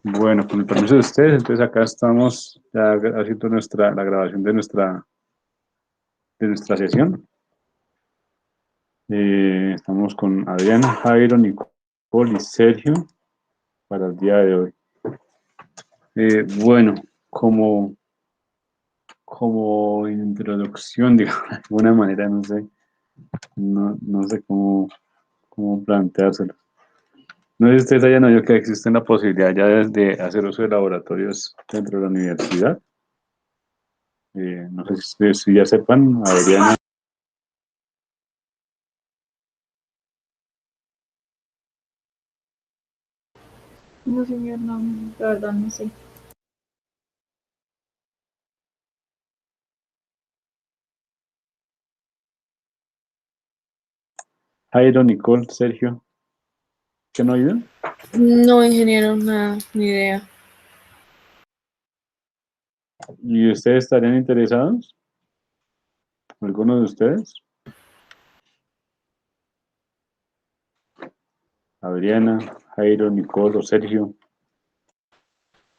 Bueno, con el permiso de ustedes, entonces acá estamos ya haciendo la grabación de nuestra sesión. Estamos con Adriana, Jairo, Nicole y Sergio para el día de hoy. Bueno, como introducción, digamos, de alguna manera, no sé cómo planteárselo. No sé si ustedes hayan oído que existe la posibilidad ya de hacer uso de laboratorios dentro de la universidad. No sé si ya sepan, Adriana. No, señor, no, la verdad no sé. Jairo, Nicole, Sergio, ¿qué no ha oído? No, ingeniero, nada, ni idea. ¿Y ustedes estarían interesados? ¿Alguno de ustedes? Adriana, Jairo, Nicole o Sergio.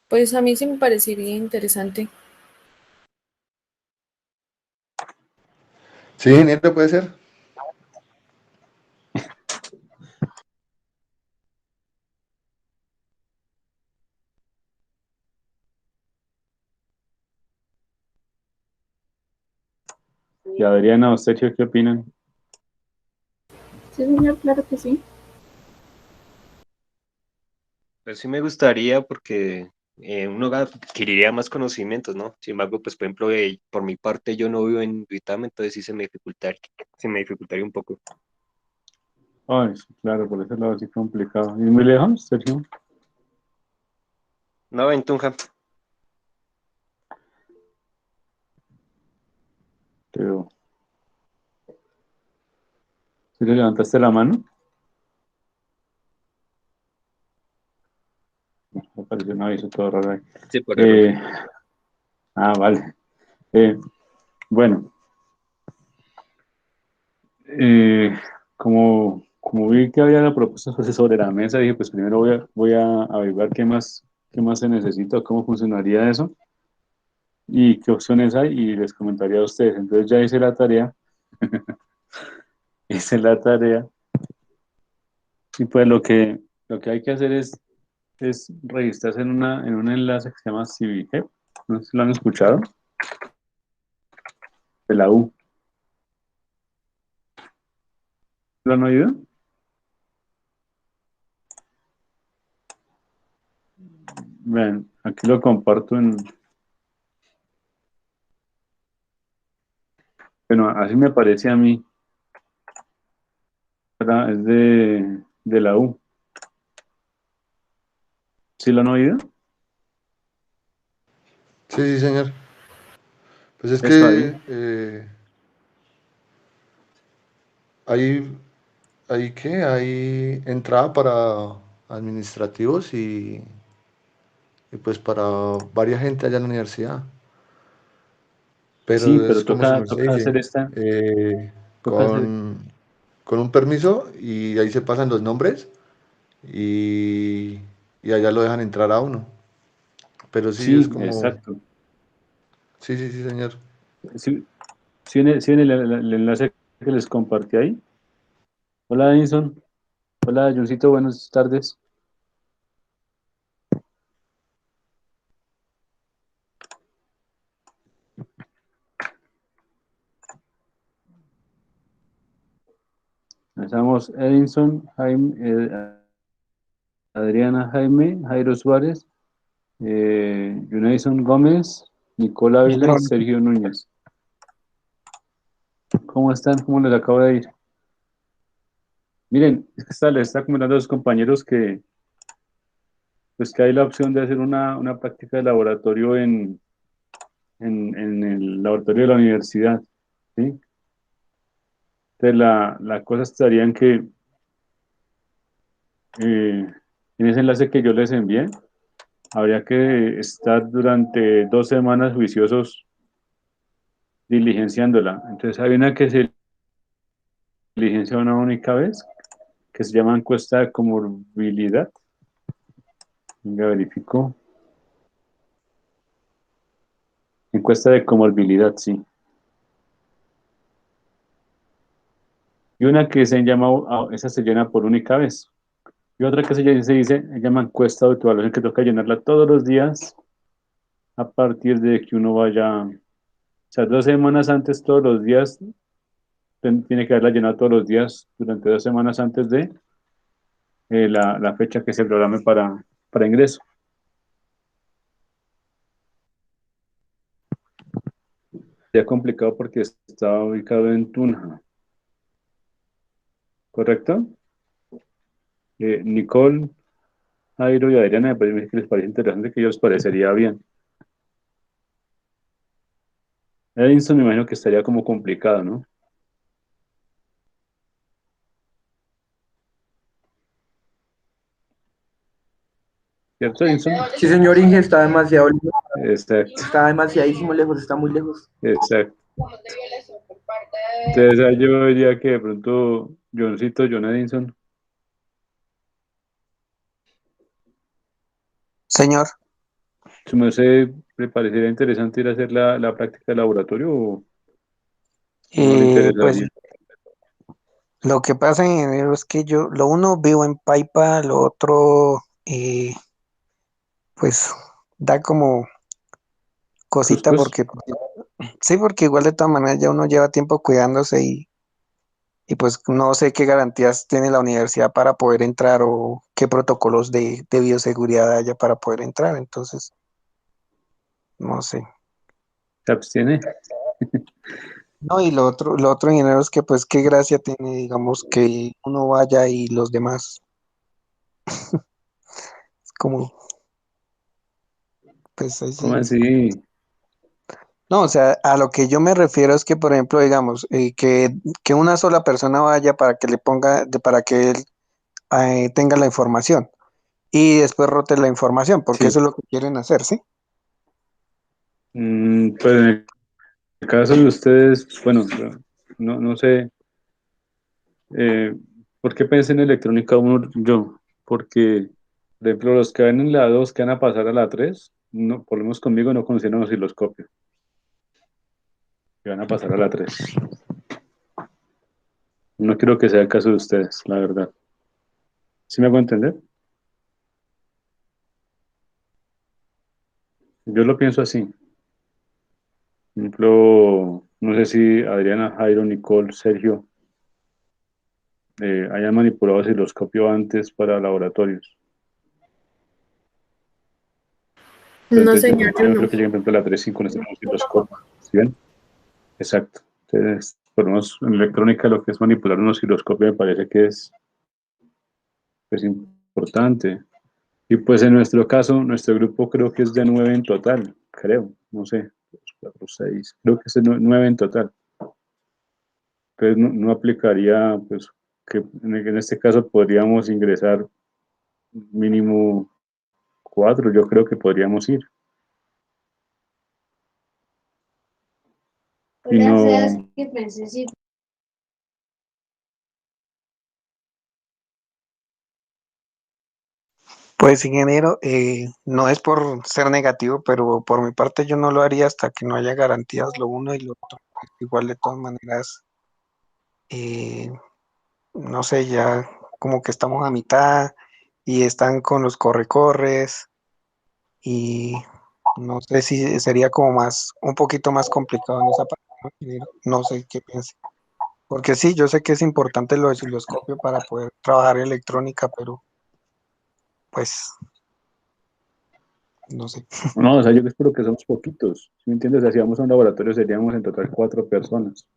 Pues a mí sí me parecería interesante. Sí, ingeniero, puede ser. ¿Y Adriana o Sergio qué opinan? Sí, señor, claro que sí. Pues sí me gustaría porque uno adquiriría más conocimientos, ¿no? Sin embargo, pues por ejemplo, por mi parte yo no vivo en Duitama, entonces sí se me dificultaría un poco. Ay, sí, claro, por ese lado sí complicado. ¿Y muy lejos, Sergio? No, en Tunja. Pero, ¿sí le levantaste la mano? Me apareció un aviso todo raro ahí. Sí, por error. Eh, vale. Eh, bueno, eh, como vi que había la propuesta sobre la mesa, dije, pues primero voy a averiguar qué más se necesita, cómo funcionaría eso y qué opciones hay y les comentaría a ustedes. Entonces ya hice la tarea, hice la tarea y pues lo que hay que hacer es registrarse en un enlace que se llama CIVIGEP. No sé si lo han escuchado, de la U. ¿Lo han oído? Ven, aquí lo comparto bueno, así me parece a mí, ¿verdad? Es de la U. ¿Sí lo han oído? Sí, sí, señor. Pues es Eso ahí. que hay, hay entrada para administrativos y pues para varias gente allá en la universidad. Sí, Pero pero es como su toca, merced toca hacer dice, esta, eh, toca hacer, con, con un permiso y ahí se pasan los nombres y, y allá lo dejan entrar a uno. Pero sí, es sí, como, exacto. sí, sí, sí, señor. Sí, sí en el enlace que les compartí ahí. Hola, Edison. Hola, Johncito, buenas tardes. Estamos Edison, Jaime, Adriana Jaime, Jairo Suárez, Junaison Gómez, Nicola Ávila y Sergio Núñez. ¿Cómo están? ¿Cómo les acabo de ir? Miren, es que les está comentando a los compañeros pues que hay la opción de hacer una práctica de laboratorio en el laboratorio de la universidad, ¿sí? Entonces la cosa estaría en que en ese enlace que yo les envié, habría que estar durante 2 semanas juiciosos diligenciándola. Entonces hay una que se diligencia una única vez, que se llama encuesta de comorbilidad. Venga, verifico. Encuesta de comorbilidad, sí. Y una que se llama, esa se llena por única vez. Y otra que se llama encuesta de autoevaluación, que toca llenarla todos los días a partir de que uno vaya, o sea, 2 semanas antes, todos los días, tiene que haberla llenado todos los días durante 2 semanas antes de la fecha que se programe para ingreso. Ya complicado porque está ubicado en Tunja, ¿correcto? Nicole, Jairo y Adriana, me parece que les parece interesante, que ellos parecería bien. Edinson me imagino que estaría como complicado, ¿no? ¿Cierto, Edinson? Sí, señor Inge, está demasiado lejos, Exacto, está demasiadísimo lejos, está muy lejos. exacto. Entonces ahí yo diría que de pronto John Edinson, Señor, ¿se me hace, le parecería interesante ir a hacer la práctica de laboratorio o no le pues interesaría? lo que pasa en enero es que yo, lo uno vivo en Paipa, lo otro, pues da como cosita Cuscus, porque, sí, porque igual de todas maneras ya uno lleva tiempo cuidándose y pues no sé qué garantías tiene la universidad para poder entrar o qué protocolos de bioseguridad haya para poder entrar, entonces, no sé. ¿se abstiene? No, y lo otro en enero es que pues qué gracia tiene, digamos, que uno vaya y los demás, es como, pues ahí ¿Cómo sí. así? No, o sea, a lo que yo me refiero es que, por ejemplo, digamos, que una sola persona vaya para que le ponga, para que él tenga la información y después rote la información, porque Sí. eso es lo que quieren hacer, ¿sí? Pues en el caso de ustedes, bueno, no sé, eh, ¿por qué pensé en electrónica uno yo? Porque, por ejemplo, los que van en la 2 que van a pasar a la 3 no, por lo menos conmigo no conocieron los osciloscopios, que van a pasar a la 3. No quiero que sea el caso de ustedes, la verdad. ¿Sí me hago entender? Yo lo pienso así. Por ejemplo, no sé si Adriana, Jairo, Nicole, Sergio hayan manipulado osciloscopio antes para laboratorios. No, Entonces señor, yo yo no no. creo que lleguen por ejemplo, a la 3 sin con este osciloscopio. ¿Sí ven? Exacto. Entonces, por lo menos en electrónica lo que es manipular un osciloscopio me parece que es pues, importante. Y pues en nuestro caso, nuestro grupo creo que es de 9 en total, creo, no sé, 2, 4, 6, creo que es de 9 en total. Entonces no aplicaría, pues, que en este caso podríamos ingresar mínimo 4, yo creo que podríamos ir. Y no, Pues ingeniero, no es por ser negativo, pero por mi parte yo no lo haría hasta que no haya garantías lo uno y lo otro. Igual de todas maneras, eh, no sé, ya como que estamos a mitad y están con los corre-corres y no sé si sería como más, un poquito más complicado en esa parte, ¿no, ingeniero? No sé qué piense. Porque sí, yo sé que es importante lo de osciloscopio para poder trabajar electrónica, pero pues no sé. no, o sea, yo espero que somos poquitos, ¿sí me entiendes? Si vamos a un laboratorio seríamos en total 4 personas,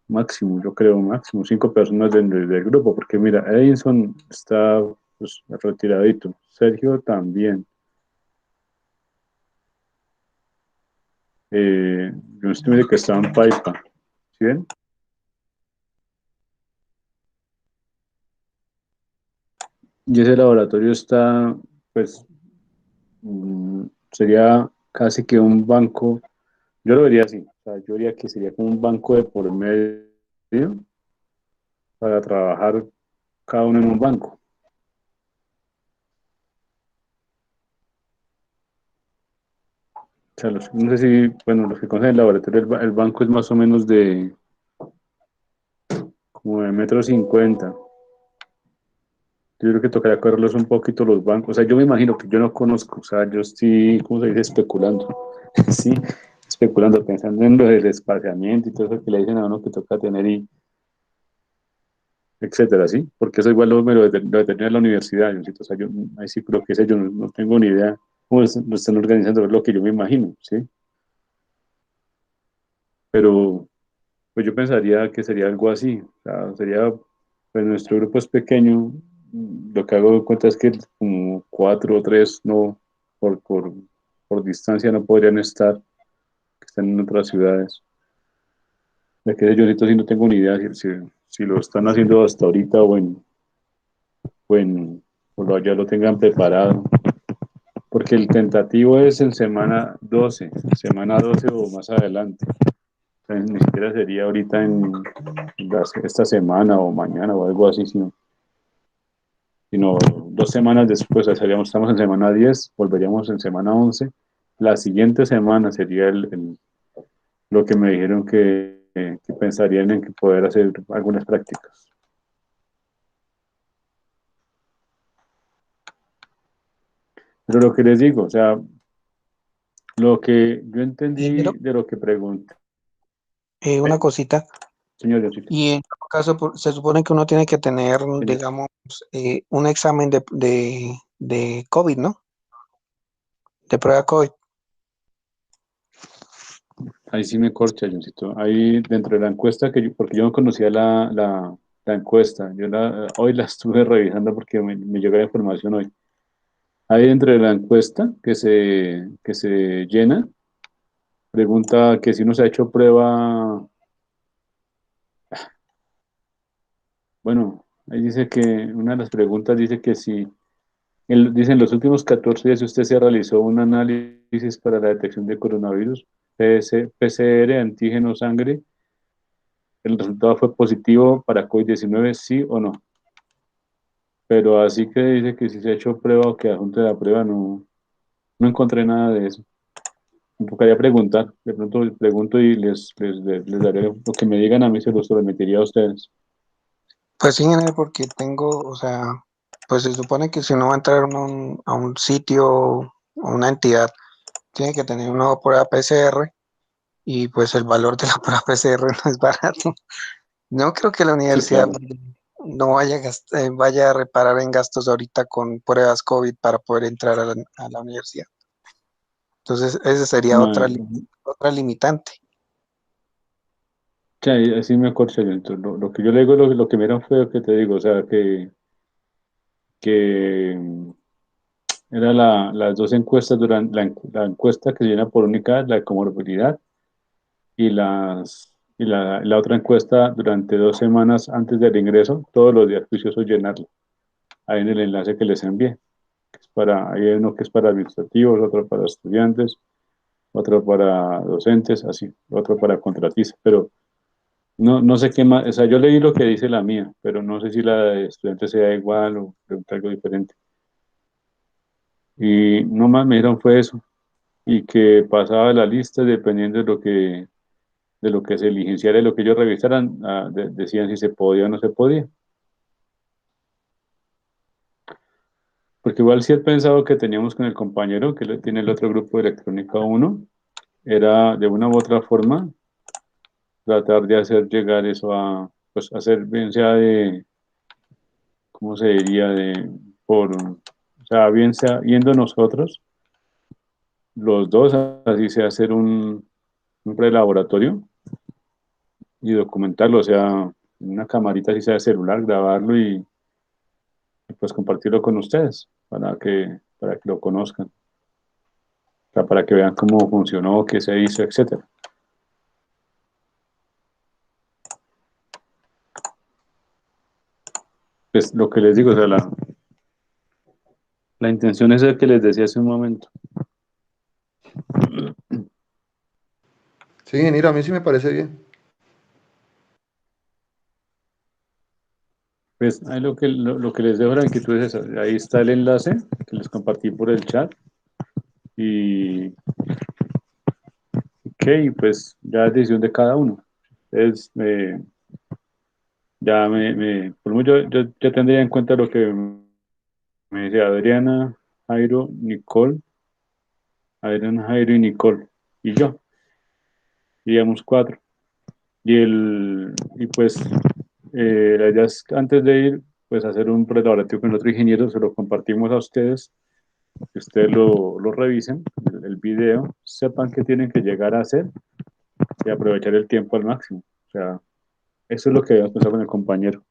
máximo, yo creo, máximo 5 personas del grupo, porque mira, Edinson está pues, retiradito, Sergio también, yo estoy que estaba en Paipa, ¿sí ven? Y ese laboratorio está, pues, sería casi que un banco, yo lo vería así, o sea, yo diría que sería como un banco de por medio para trabajar cada uno en un banco. O sea, no sé si, bueno, los que conocen el laboratorio, el banco es más o menos de como de metro cincuenta. Yo creo que tocaría correrlos un poquito los bancos. O sea, yo me imagino que yo no conozco, o sea, yo estoy, ¿cómo se dice? Especulando. Sí, especulando, pensando en lo del espaciamiento y todo eso que le dicen a uno que toca tener y etcétera, ¿sí? Porque eso igual lo determina la universidad. Yo, o sea, yo ahí sí creo que sé, yo no tengo ni idea cómo lo están organizando, es lo que yo me imagino, ¿sí? Pero pues yo pensaría que sería algo así. O sea, sería, pues nuestro grupo es pequeño. Lo que hago de cuenta es que como cuatro o tres no, por, por, por distancia no podrían estar, que están en otras ciudades. De que yo ahorita sí no tengo ni idea si lo están haciendo hasta ahorita o en, ya lo tengan preparado. Porque el tentativo es en semana 12 o más adelante. O sea, ni siquiera sería ahorita esta semana o mañana o algo así, sino 2 semanas después, o sea, estamos en semana 10, volveríamos en semana 11. La siguiente semana sería lo que me dijeron que pensarían en que poder hacer algunas prácticas. Pero lo que les digo, o sea, lo que yo entendí Ingeniero, de lo que pregunté, una cosita. señor Diosito, Y en todo caso, se supone que uno tiene que tener, señor, digamos, un examen de COVID, ¿no? De prueba COVID. ahí sí me corcha, Johncito. Ahí dentro de la encuesta, porque yo no conocía la encuesta, hoy la estuve revisando porque me llegó la información hoy. Ahí dentro de la encuesta que se llena, pregunta que si uno se ha hecho prueba, bueno, ahí dice que una de las preguntas dice que si, dicen los últimos 14 días usted se realizó un análisis para la detección de coronavirus, PCR, antígeno, sangre, el resultado fue positivo para COVID-19, sí o no. Pero así que dice que si se ha hecho prueba o que adjunte la prueba, no encontré nada de eso. Me tocaría preguntar, de pronto les pregunto y les daré lo que me digan a mí, se los remitiría a ustedes. Pues sí, ingeniero, porque tengo, o sea, pues se supone que si uno va a entrar a un sitio o una entidad, tiene que tener una prueba PCR y pues el valor de la prueba PCR no es barato. No creo que la Sí, universidad claro. no vaya a reparar en gastos ahorita con pruebas COVID para poder entrar a la universidad. Entonces, esa sería No, otra limitante. sí, así me acuerdo yo. Entonces, lo que yo le digo, lo que me dieron fue lo que te digo, o sea, que era las dos encuestas durante la encuesta que se llena por única, la de comorbilidad, y la otra encuesta durante 2 semanas antes del ingreso, todos los días juicioso llenarla. Ahí en el enlace que les envié. Ahí hay uno que es para administrativos, otro para estudiantes, otro para docentes, así, otro para contratistas, pero no sé qué más, o sea, yo leí lo que dice la mía, pero no sé si la de estudiantes sea igual o pregunta algo diferente. Y no más me dijeron fue eso, y que pasaba la lista dependiendo de lo que se diligenciara y lo que ellos revisaran, decían si se podía o no se podía. Porque igual sí he pensado que teníamos con el compañero que tiene el otro grupo de electrónica uno, era de una u otra forma tratar de hacer llegar eso pues hacer bien sea ¿cómo se diría? O sea, bien sea yendo nosotros, los dos, así sea hacer un prelaboratorio y documentarlo, o sea, una camarita así sea de celular, grabarlo y, pues compartirlo con ustedes para que lo conozcan, o sea, para que vean cómo funcionó, qué se hizo, etcétera. Pues lo que les digo, o sea, la intención es el que les decía hace un momento. Sí, ingeniero, a mí sí me parece bien. Pues ahí lo que les dejo la inquietud es esa. Ahí está el enlace que les compartí por el chat y y pues ya es decisión de cada uno. Es, ya por lo menos yo tendría en cuenta lo que me dice Adriana, Jairo, Nicole, Adriana, Jairo y Nicole, y yo, digamos cuatro. Y pues la idea es antes de ir, pues hacer un prelaborativo con otro ingeniero, se lo compartimos a ustedes, que ustedes lo revisen, el video, sepan qué tienen que llegar a hacer y aprovechar el tiempo al máximo. O sea, eso es lo que debemos pensar con el compañero,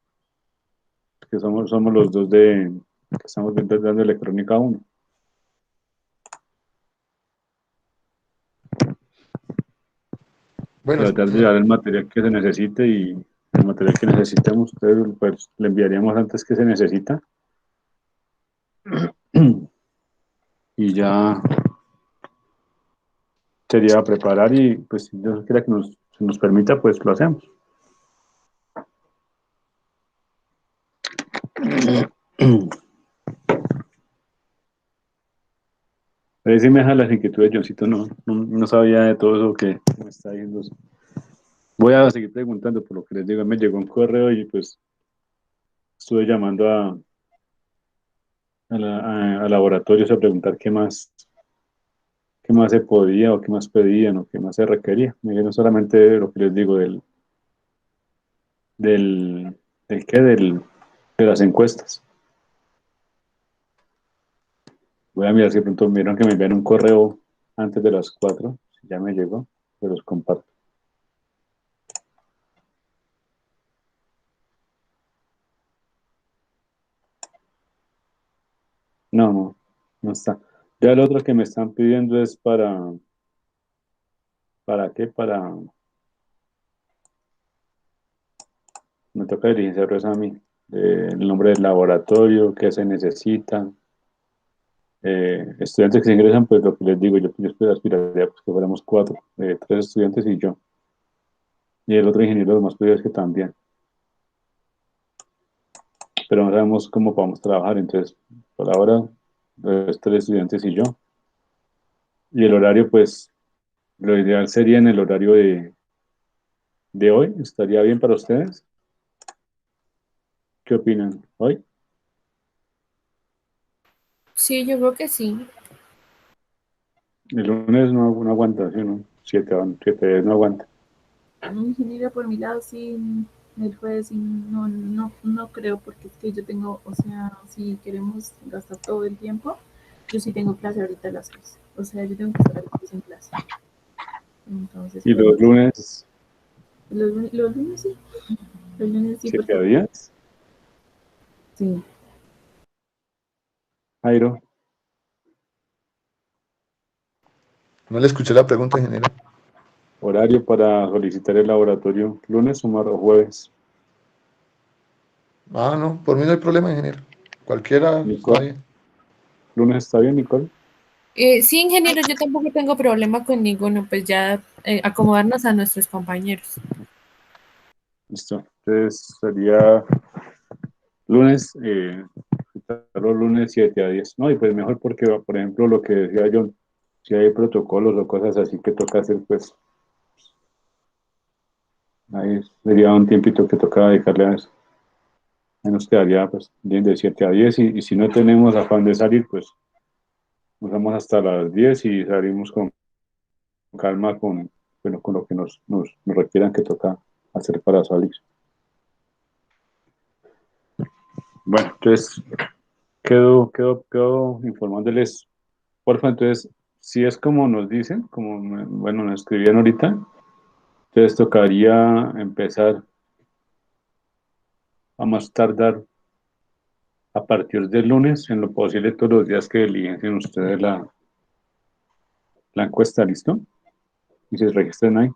que somos los dos que estamos dando electrónica uno. Bueno, Tratar de llevar el material que se necesite y el material que necesitemos, ustedes pues le enviaríamos antes que se necesita y ya sería preparar y pues si Dios quiera que se nos permita, pues lo hacemos. Ahí sí me deja las inquietudes, Johncito, no sabía de todo eso que me está diciendo. Voy a seguir preguntando por lo que les digo, me llegó un correo y pues estuve llamando a laboratorios a preguntar qué más se podía o qué más pedían o qué más se requería. Me dijeron solamente lo que les digo del, del qué, de las encuestas. Voy a mirar si de pronto vieron que me envían un correo antes de las 4. Si ya me llegó, se los comparto. No está. Ya el otro que me están pidiendo es ¿para qué? Me toca diligenciar eso a mí. El nombre del laboratorio, qué se necesita. Estudiantes que se ingresan, pues lo que les digo, yo aspiraría pues, que fuéramos 4, 3 estudiantes y yo. Y el otro ingeniero, lo más probable es que también. Pero no sabemos cómo podemos trabajar, entonces, por ahora, 3 estudiantes y yo. Y el horario, pues, lo ideal sería en el horario de hoy. ¿Estaría bien para ustedes? ¿Qué opinan? ¿Hoy? Sí, yo creo que sí. El lunes no aguanta, ¿sí, no? 7 no aguanta. Ingeniero, por mi lado, sí, el jueves sí, no creo, porque es que yo tengo, o sea, si queremos gastar todo el tiempo, yo sí tengo clase ahorita a las 6. O sea, yo tengo que estar a las 6 en clase. Entonces, Y pues, los lunes, los lunes sí. Los lunes sí, 7 porque días. sí. Jairo, no le escuché la pregunta, ingeniero. horario para solicitar el laboratorio, lunes o jueves. Ah, no, por mí no hay problema, ingeniero. Cualquiera va Nicole, bien. lunes está bien, Nicole. Sí, ingeniero, yo tampoco tengo problema con ninguno, pues ya acomodarnos a nuestros compañeros. Listo. Entonces sería lunes, los lunes 7 a 10. No, y pues mejor porque, por ejemplo, lo que decía yo, si hay protocolos o cosas así que toca hacer, pues ahí sería un tiempito que toca dedicarle a eso. Ahí nos quedaría pues bien de 7 a 10 y si no tenemos afán de salir, pues nos vamos hasta las 10 y salimos con calma bueno, con lo que nos requieran que toca hacer para salir. Bueno, entonces quedo informándoles, porfa, entonces, si es como nos dicen, bueno, nos escribían ahorita, entonces tocaría empezar a más tardar a partir del lunes, en lo posible todos los días que eligen ustedes la encuesta, ¿listo? Y se registren ahí.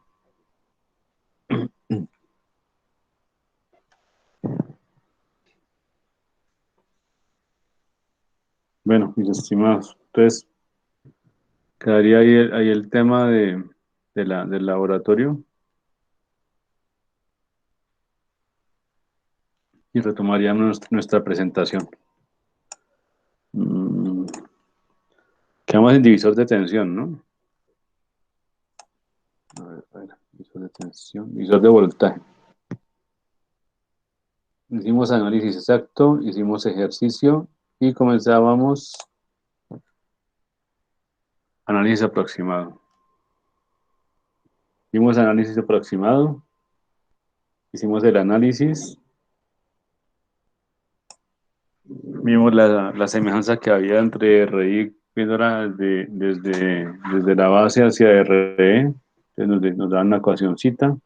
Bueno, mis estimados, entonces quedaría ahí el tema del laboratorio y retomaríamos nuestra presentación. Quedamos en divisor de tensión, ¿no? de tensión, divisor de voltaje. Hicimos análisis exacto, hicimos ejercicio y comenzábamos análisis aproximado. Hicimos análisis aproximado, hicimos el análisis, vimos la semejanza que había entre RI, viéndola desde la base hacia RE, entonces nos daba una ecuacióncita,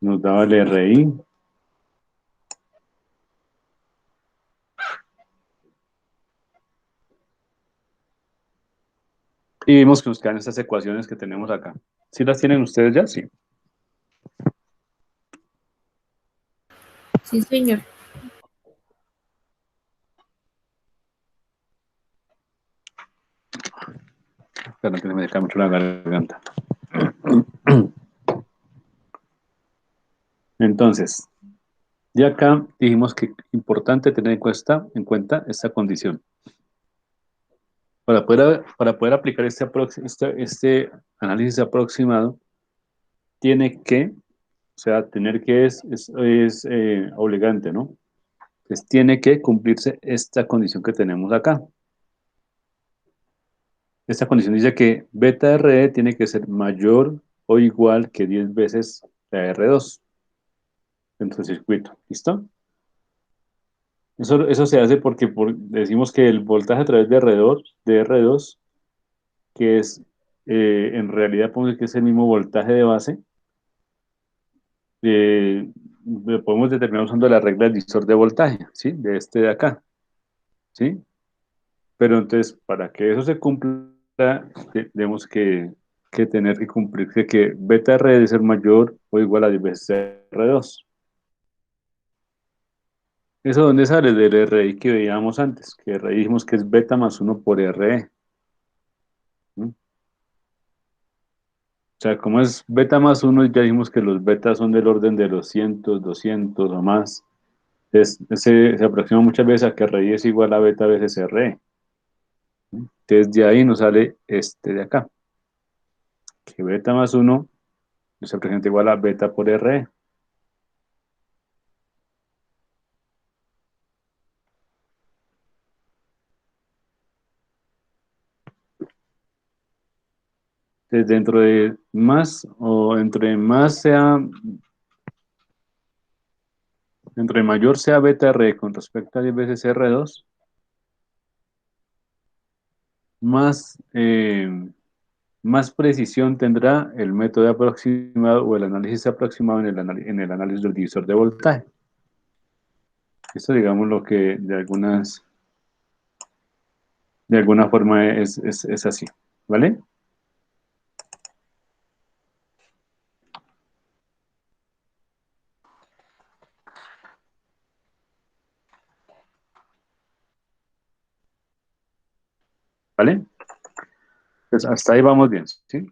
nos daba el RI, y vimos que nos quedan estas ecuaciones que tenemos acá. ¿Sí las tienen ustedes ya? Sí. Sí, señor. Espera, que se me deja mucho la garganta. Entonces, ya acá dijimos que es importante tener en cuenta esta condición. Para poder aplicar este análisis aproximado, tiene que, o sea, tener que es obligante, ¿no? Entonces, tiene que cumplirse esta condición que tenemos acá. Esta condición dice que beta RE tiene que ser mayor o igual que 10 veces la R2 dentro del circuito. ¿Listo? Eso se hace porque decimos que el voltaje a través de R2 que es, en realidad, podemos decir que es el mismo voltaje de base, lo podemos determinar usando la regla del divisor de voltaje, ¿sí? De este de acá, ¿sí? Pero entonces, para que eso se cumpla, tenemos que tener que cumplir que beta R debe ser mayor o igual a 10 veces R2. ¿Eso dónde sale? Del RI que veíamos antes, que RI dijimos que es beta más 1 por RE. ¿Mm? O sea, como es beta más 1, ya dijimos que los betas son del orden de los 100, 200 o más. Se aproxima muchas veces a que RI es igual a beta veces RE. Entonces, de ahí nos sale este de acá, que beta más 1 se representa igual a beta por RE. Entonces, dentro de más, o entre mayor sea beta R con respecto a 10 veces R2, más, más precisión tendrá el método aproximado o el análisis aproximado en el análisis del divisor de voltaje. Esto, digamos, lo que de alguna forma es así, ¿vale? ¿Vale? Pues hasta ahí vamos bien, ¿sí?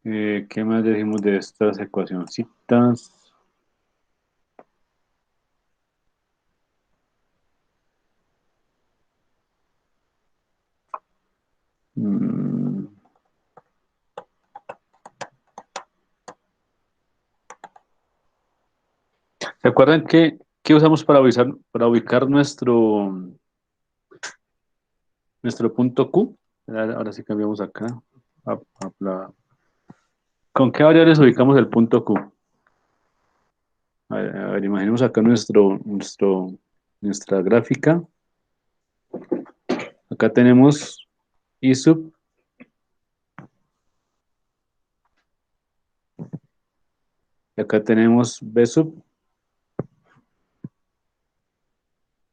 ¿Qué más decimos de estas ecuacioncitas? Mm, ¿Se acuerdan qué usamos para ubicar nuestro punto Q? Ahora sí cambiamos acá. a- a ¿Con qué variables ubicamos el punto Q? A ver, imaginemos acá nuestra gráfica. Acá tenemos I sub, y acá tenemos B sub,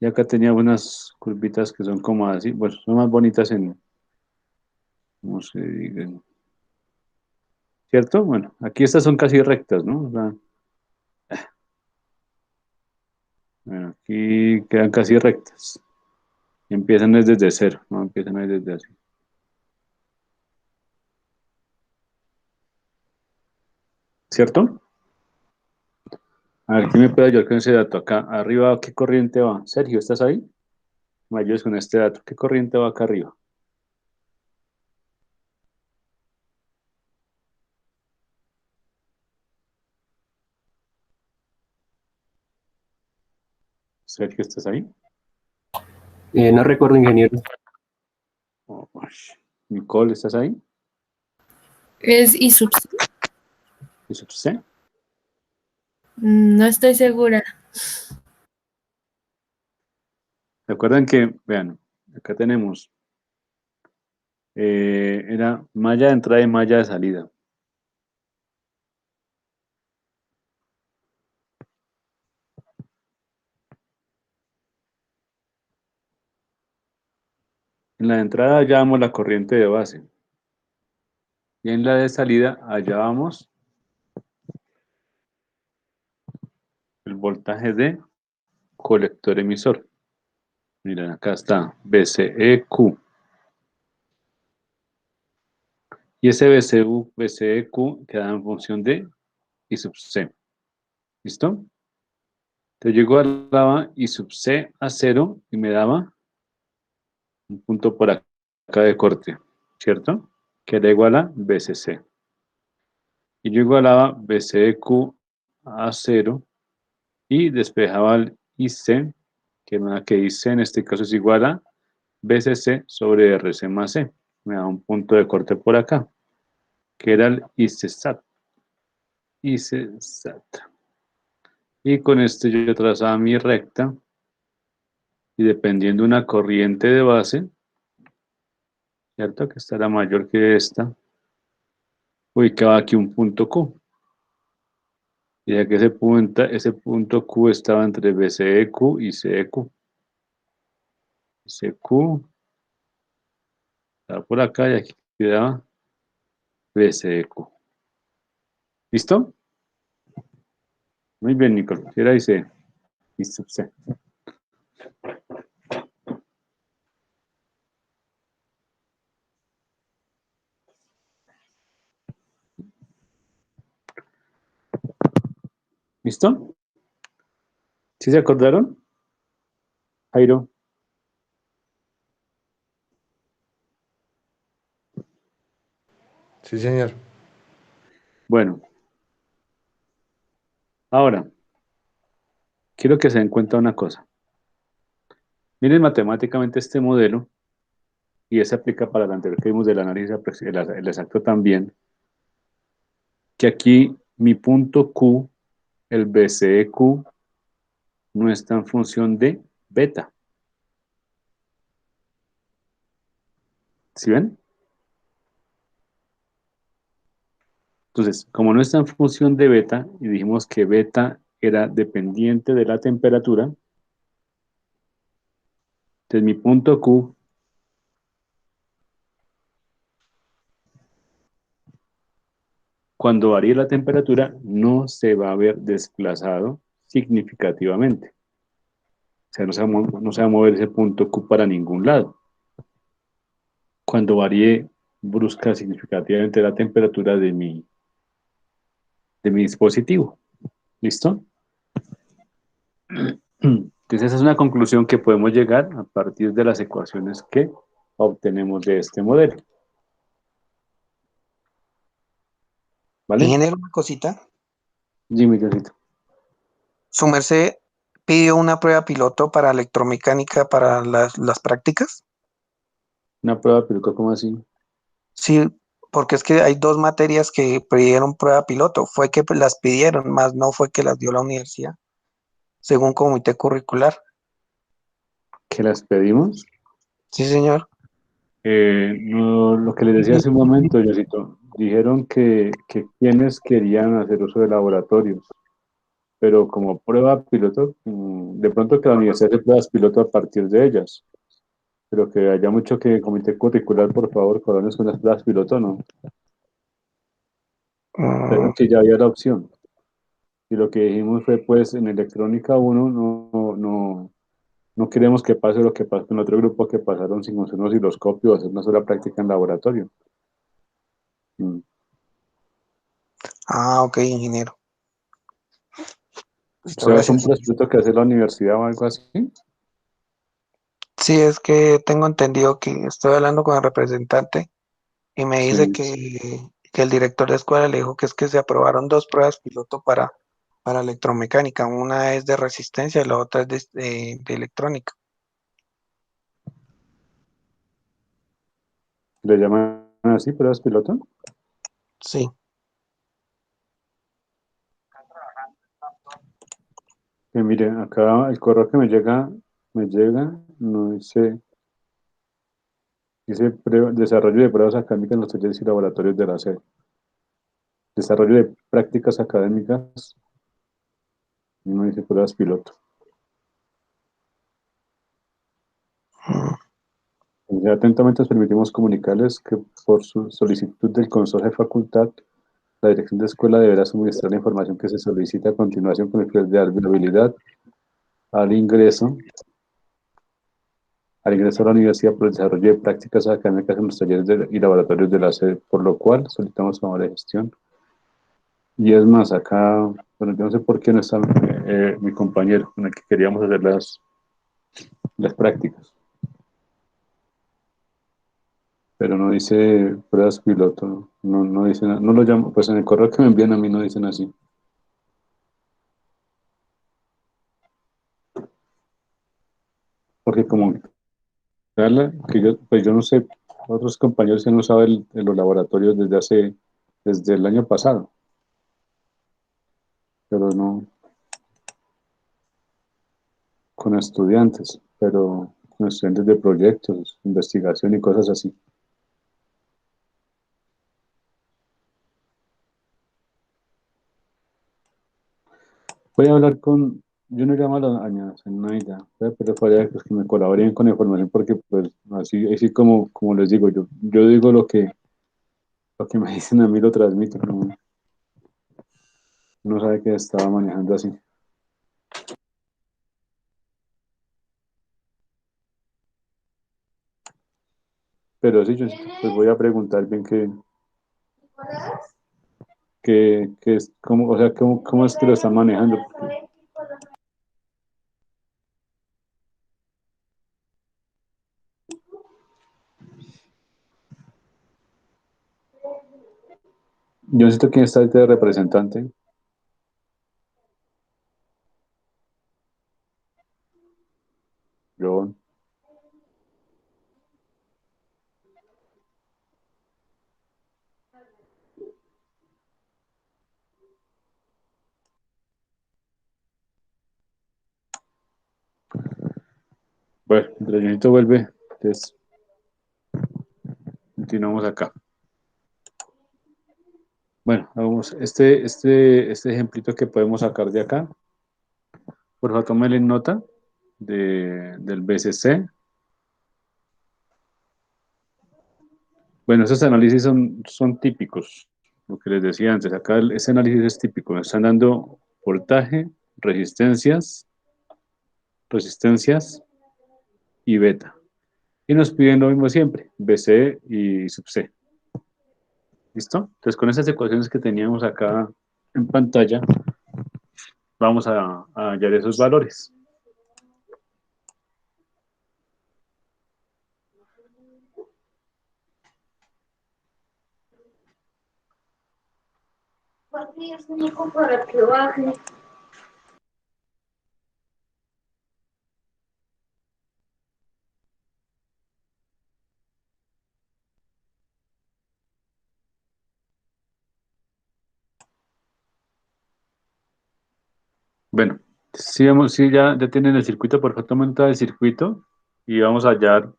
y acá tenía unas curvitas que son como así, bueno, son más bonitas ¿cómo se diga? ¿Cierto? Bueno, aquí estas son casi rectas, ¿no? O sea, bueno, aquí quedan casi rectas. Empiezan desde cero, ¿no? Empiezan desde así. ¿Cierto? A ver, ¿quién me puede ayudar con ese dato? Acá arriba, ¿qué corriente va? Sergio, ¿estás ahí? Me ayudes con este dato. ¿Qué corriente va acá arriba? Sergio, ¿estás ahí? No recuerdo, ingeniero. Oh, Nicole, ¿estás ahí? ¿Es I sub C? ¿Y usted? No estoy segura. Recuerden que, vean, acá tenemos, era malla de entrada y malla de salida. En la de entrada hallábamos la corriente de base. Y en la de salida hallábamos el voltaje de colector emisor. Miren, acá está, VCEQ. Y ese VCEQ queda en función de I sub C. ¿Listo? Entonces yo igualaba I sub C a 0 y me daba un punto por acá de corte, ¿cierto? Que era igual a BCC. Y yo igualaba BCQ a 0 y despejaba el IC, que nada que IC en este caso es igual a BCC sobre RC más C. Me da un punto de corte por acá, que era el ICSAT. ICSAT. Y con este yo trazaba mi recta y dependiendo de una corriente de base, ¿cierto? Que estará mayor que esta, ubicaba aquí un punto Q. Y ya que ese punto Q estaba entre BCEQ y CEQ. CQ estaba por acá y aquí quedaba BCEQ. ¿Listo? Muy bien, Nicolás. Y ahora dice I sub C. ¿Listo? ¿Sí se acordaron? Jairo. Sí, señor. Bueno, ahora, quiero que se den cuenta una cosa. Miren matemáticamente este modelo, y ese aplica para el anterior que vimos del análisis, el exacto también, que aquí mi punto Q, el BCEQ, no está en función de beta. ¿Sí ven? Entonces, como no está en función de beta, y dijimos que beta era dependiente de la temperatura, entonces mi punto Q cuando varíe la temperatura no se va a ver desplazado significativamente. O sea, no se va a mover ese punto Q para ningún lado. Cuando varíe brusca significativamente la temperatura de mi dispositivo. ¿Listo? Entonces esa es una conclusión que podemos llegar a partir de las ecuaciones que obtenemos de este modelo. ¿Vale? Ingeniero, una cosita. Jimmy, Diosito. Su merced pidió una prueba piloto para electromecánica para las prácticas. Una prueba piloto, ¿cómo así? Sí, porque es que hay dos materias que pidieron prueba piloto. Fue que las pidieron, más no fue que las dio la universidad, según comité curricular. ¿Que las pedimos? Sí, señor. No, lo que les decía hace un momento, Diosito, dijeron que quienes querían hacer uso de laboratorios, pero como prueba piloto, de pronto que la universidad hace pruebas piloto a partir de ellas, pero que haya mucho que comité curricular, por favor, colones con las pruebas piloto, no. Pero Mm, que ya había la opción. Y lo que dijimos fue, pues, en electrónica uno no queremos que pase lo que pasó en otro grupo que pasaron sin usar un osciloscopio o hacer una sola práctica en laboratorio. ok, ingeniero. Listo, ¿Usted va con gracias. un proyecto que hace la universidad o algo así? Sí, es que tengo entendido que estoy hablando con el representante y me dice Sí. que el director de escuela le dijo que es que se aprobaron dos pruebas piloto para para electromecánica. Una es de resistencia y la otra es de electrónica. ¿Le llaman así, pruebas piloto? Sí. Que mire, acá el correo que me llega, no dice desarrollo de pruebas académicas en los talleres y laboratorios de la sede. Desarrollo de prácticas académicas, no dice pruebas piloto. Atentamente os permitimos comunicarles que por su solicitud del Consejo de Facultad, la dirección de escuela deberá suministrar la información que se solicita a continuación con el fin de dar viabilidad al ingreso, al ingreso a la universidad por el desarrollo de prácticas académicas en los talleres y laboratorios de la sede, por lo cual solicitamos favor de gestión. Y es más, acá, bueno, yo no sé por qué no está mi compañero con el que queríamos hacer las prácticas, pero no dice pruebas piloto, no dice nada, no lo llamo, pues en el correo que me envían a mí no dicen así. Porque como que yo, pues yo no sé, otros compañeros que han usado los laboratorios desde el año pasado, pero no con estudiantes, pero con estudiantes de proyectos, investigación y cosas así. Voy a hablar yo no llamo a la doña Zenaida, pero para pues, que me colaboren con la información porque pues así como les digo, yo digo lo que me dicen a mí lo transmito, no sabe que estaba manejando así. Pero sí, yo pues voy a preguntar bien qué es, cómo, o sea, cómo es que lo están manejando. Yo necesito quién está de representante. Yo, bueno, mientras Junito vuelve, entonces continuamos acá. Bueno, vamos, este ejemplito que podemos sacar de acá, por favor, tómenle nota del BCC. Bueno, esos análisis son típicos, lo que les decía antes, acá ese análisis es típico, están dando voltaje, resistencias y beta. Y nos piden lo mismo siempre, BC y sub C. ¿Listo? Entonces con esas ecuaciones que teníamos acá en pantalla, vamos a hallar esos valores. Para que baje. Bueno, si ya tienen el circuito, por favor tomen todo el circuito y vamos a hallar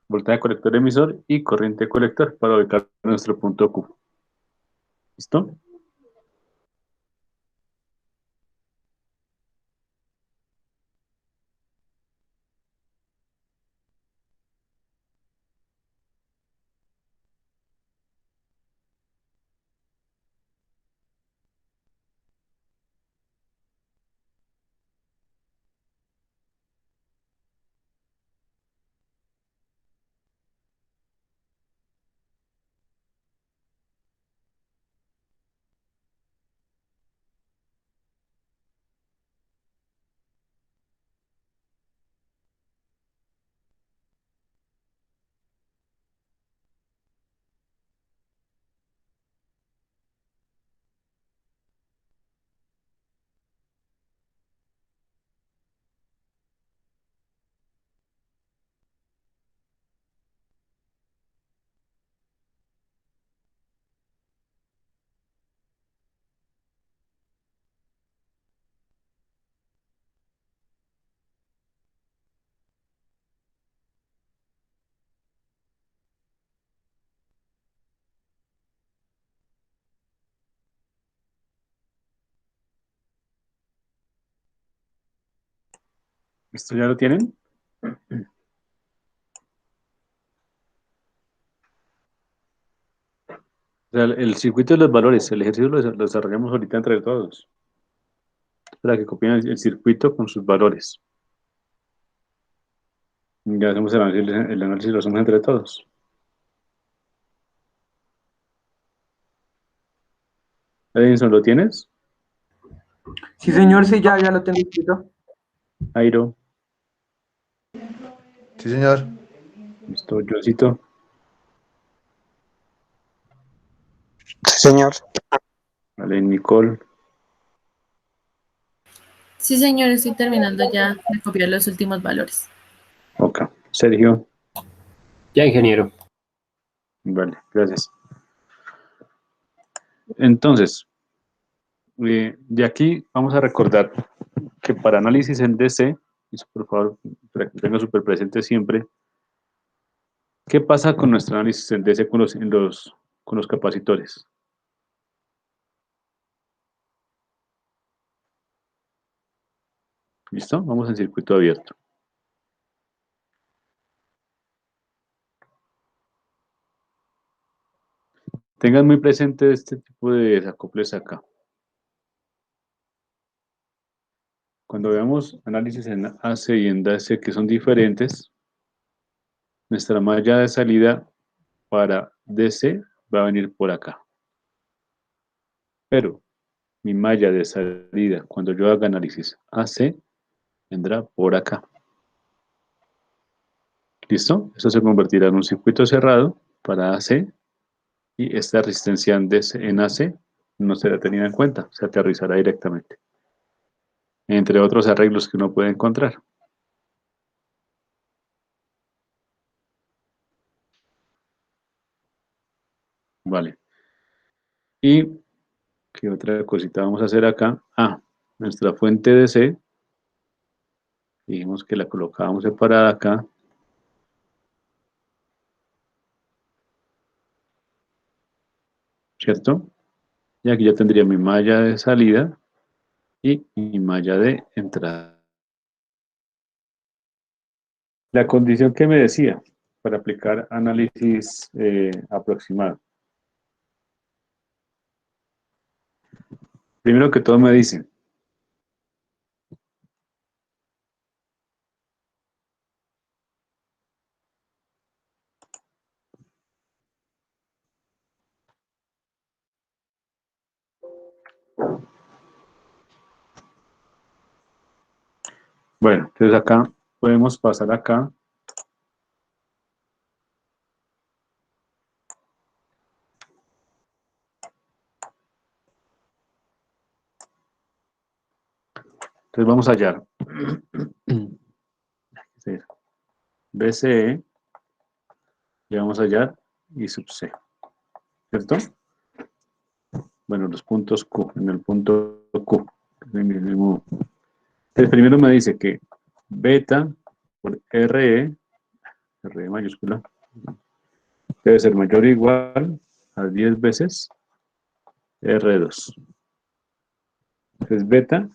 voltaje colector emisor y corriente colector para ubicar nuestro punto Q. ¿Listo? ¿Esto ya lo tienen? O sea, el circuito de los valores, el ejercicio lo desarrollamos ahorita entre todos. Para que copien el circuito con sus valores. Ya hacemos el análisis lo hacemos entre todos. Edinson, ¿lo tienes? Sí, señor, sí, ya lo tengo escrito. Airo, Sí, señor. listo, Josito, Sí, señor. vale, Nicole, Sí, señor, estoy terminando ya de copiar los últimos valores. ok, Sergio, Ya, ingeniero. vale, gracias. Entonces, de aquí vamos a recordar que para análisis en DC, eso por favor, para que tenga súper presente siempre, ¿qué pasa con nuestro análisis en DC con los capacitores? ¿Listo? Vamos en circuito abierto. Tengan muy presente este tipo de desacoples acá. Cuando veamos análisis en AC y en DC que son diferentes, nuestra malla de salida para DC va a venir por acá. Pero mi malla de salida, cuando yo haga análisis AC, vendrá por acá. ¿Listo? Esto se convertirá en un circuito cerrado para AC y esta resistencia en AC no será tenida en cuenta, se aterrizará directamente. Entre otros arreglos que uno puede encontrar. Vale. Y ¿qué otra cosita vamos a hacer acá? Ah, nuestra fuente DC, dijimos que la colocábamos separada acá. ¿Cierto? Y aquí ya tendría mi malla de salida y mi malla de entrada. La condición que me decía para aplicar análisis aproximado. Primero que todo me dicen, bueno, entonces acá podemos pasar acá. Entonces vamos a hallar BCE, y vamos a hallar I sub C, ¿cierto? Bueno, los puntos Q, en el punto Q. Entonces primero me dice que beta por RE mayúscula, debe ser mayor o igual a 10 veces R2. Entonces beta,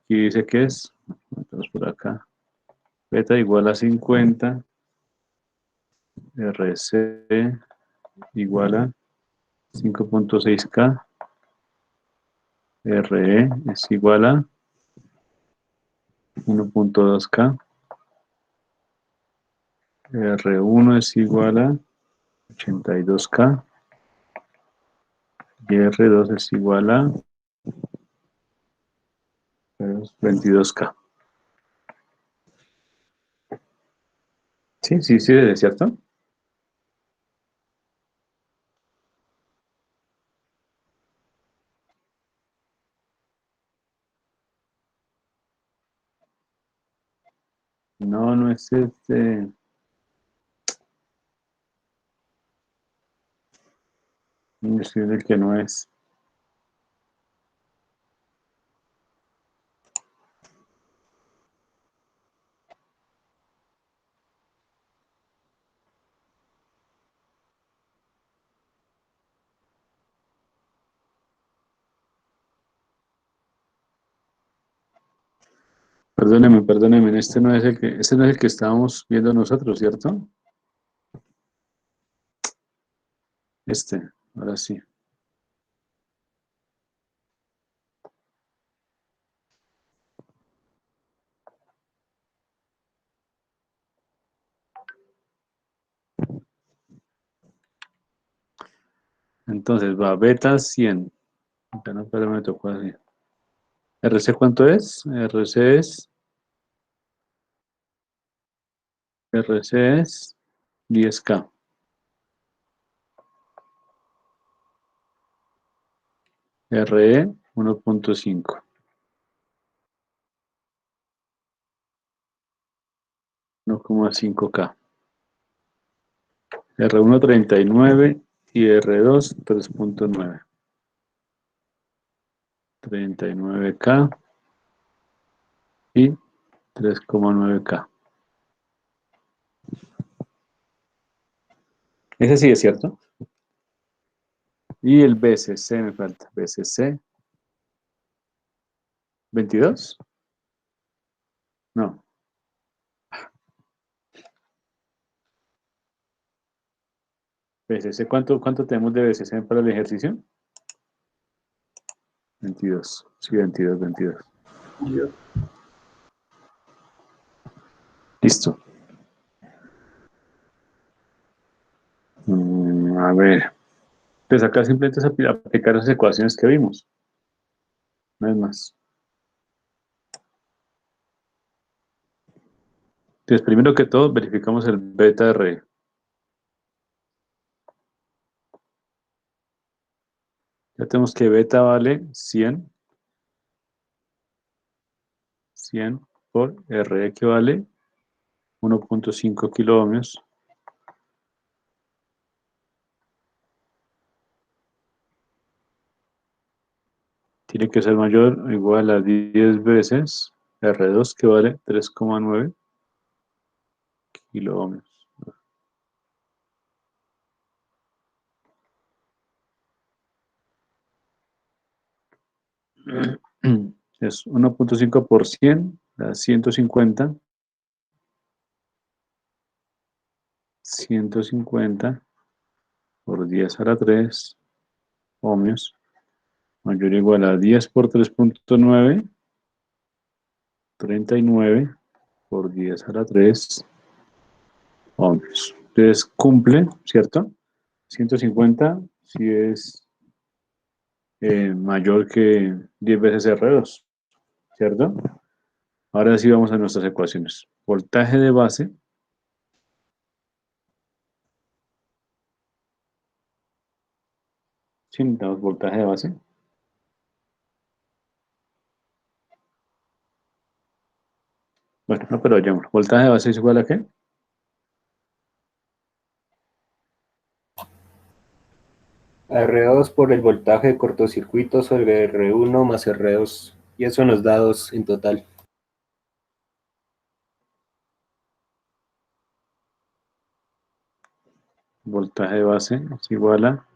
aquí dice que es, vamos por acá, beta igual a 50, RC igual a 5.6K, RE es igual a 1.2K, R1 es igual a 82K y R2 es igual a 22K. Sí, sí, sí, ¿es cierto? No, no es este. Es el que no es. Perdóneme, este no es el que estábamos viendo nosotros, ¿cierto? Ahora sí. Entonces va beta 100. Ya no, pero me tocó así. ¿RC cuánto es? RC es 10K. RE 1.5. 1,5K. R1 39 y R2 3.9. 39K y 3,9K. Ese sí es cierto. Y el BCC me falta. BCC 22. No. BCC, ¿cuánto tenemos de BCC para el ejercicio? 22. Sí, 22. Listo. A ver. Pues acá simplemente es aplicar las ecuaciones que vimos. No es más. Entonces, primero que todo, verificamos el beta R. Ya tenemos que beta vale 100 por R que vale 1.5 kiloohmios. Tiene que ser mayor o igual a 10 veces R2 que vale 3,9 kiloohmios. Es 1.5 por 100, da 150. 150 por 10 a la 3 ohmios mayor o igual a 10 por 3.9, 39 por 10 a la 3 ohmios. Entonces cumple, ¿cierto? 150 si es mayor que 10 veces R2, ¿cierto? Ahora sí vamos a nuestras ecuaciones. Voltaje de base. Sí, necesitamos voltaje de base. Bueno, no, pero vayamos. ¿Voltaje de base es igual a qué? R2 por el voltaje de cortocircuito sobre R1 más R2. Y eso nos da 2 en total. Voltaje de base es igual a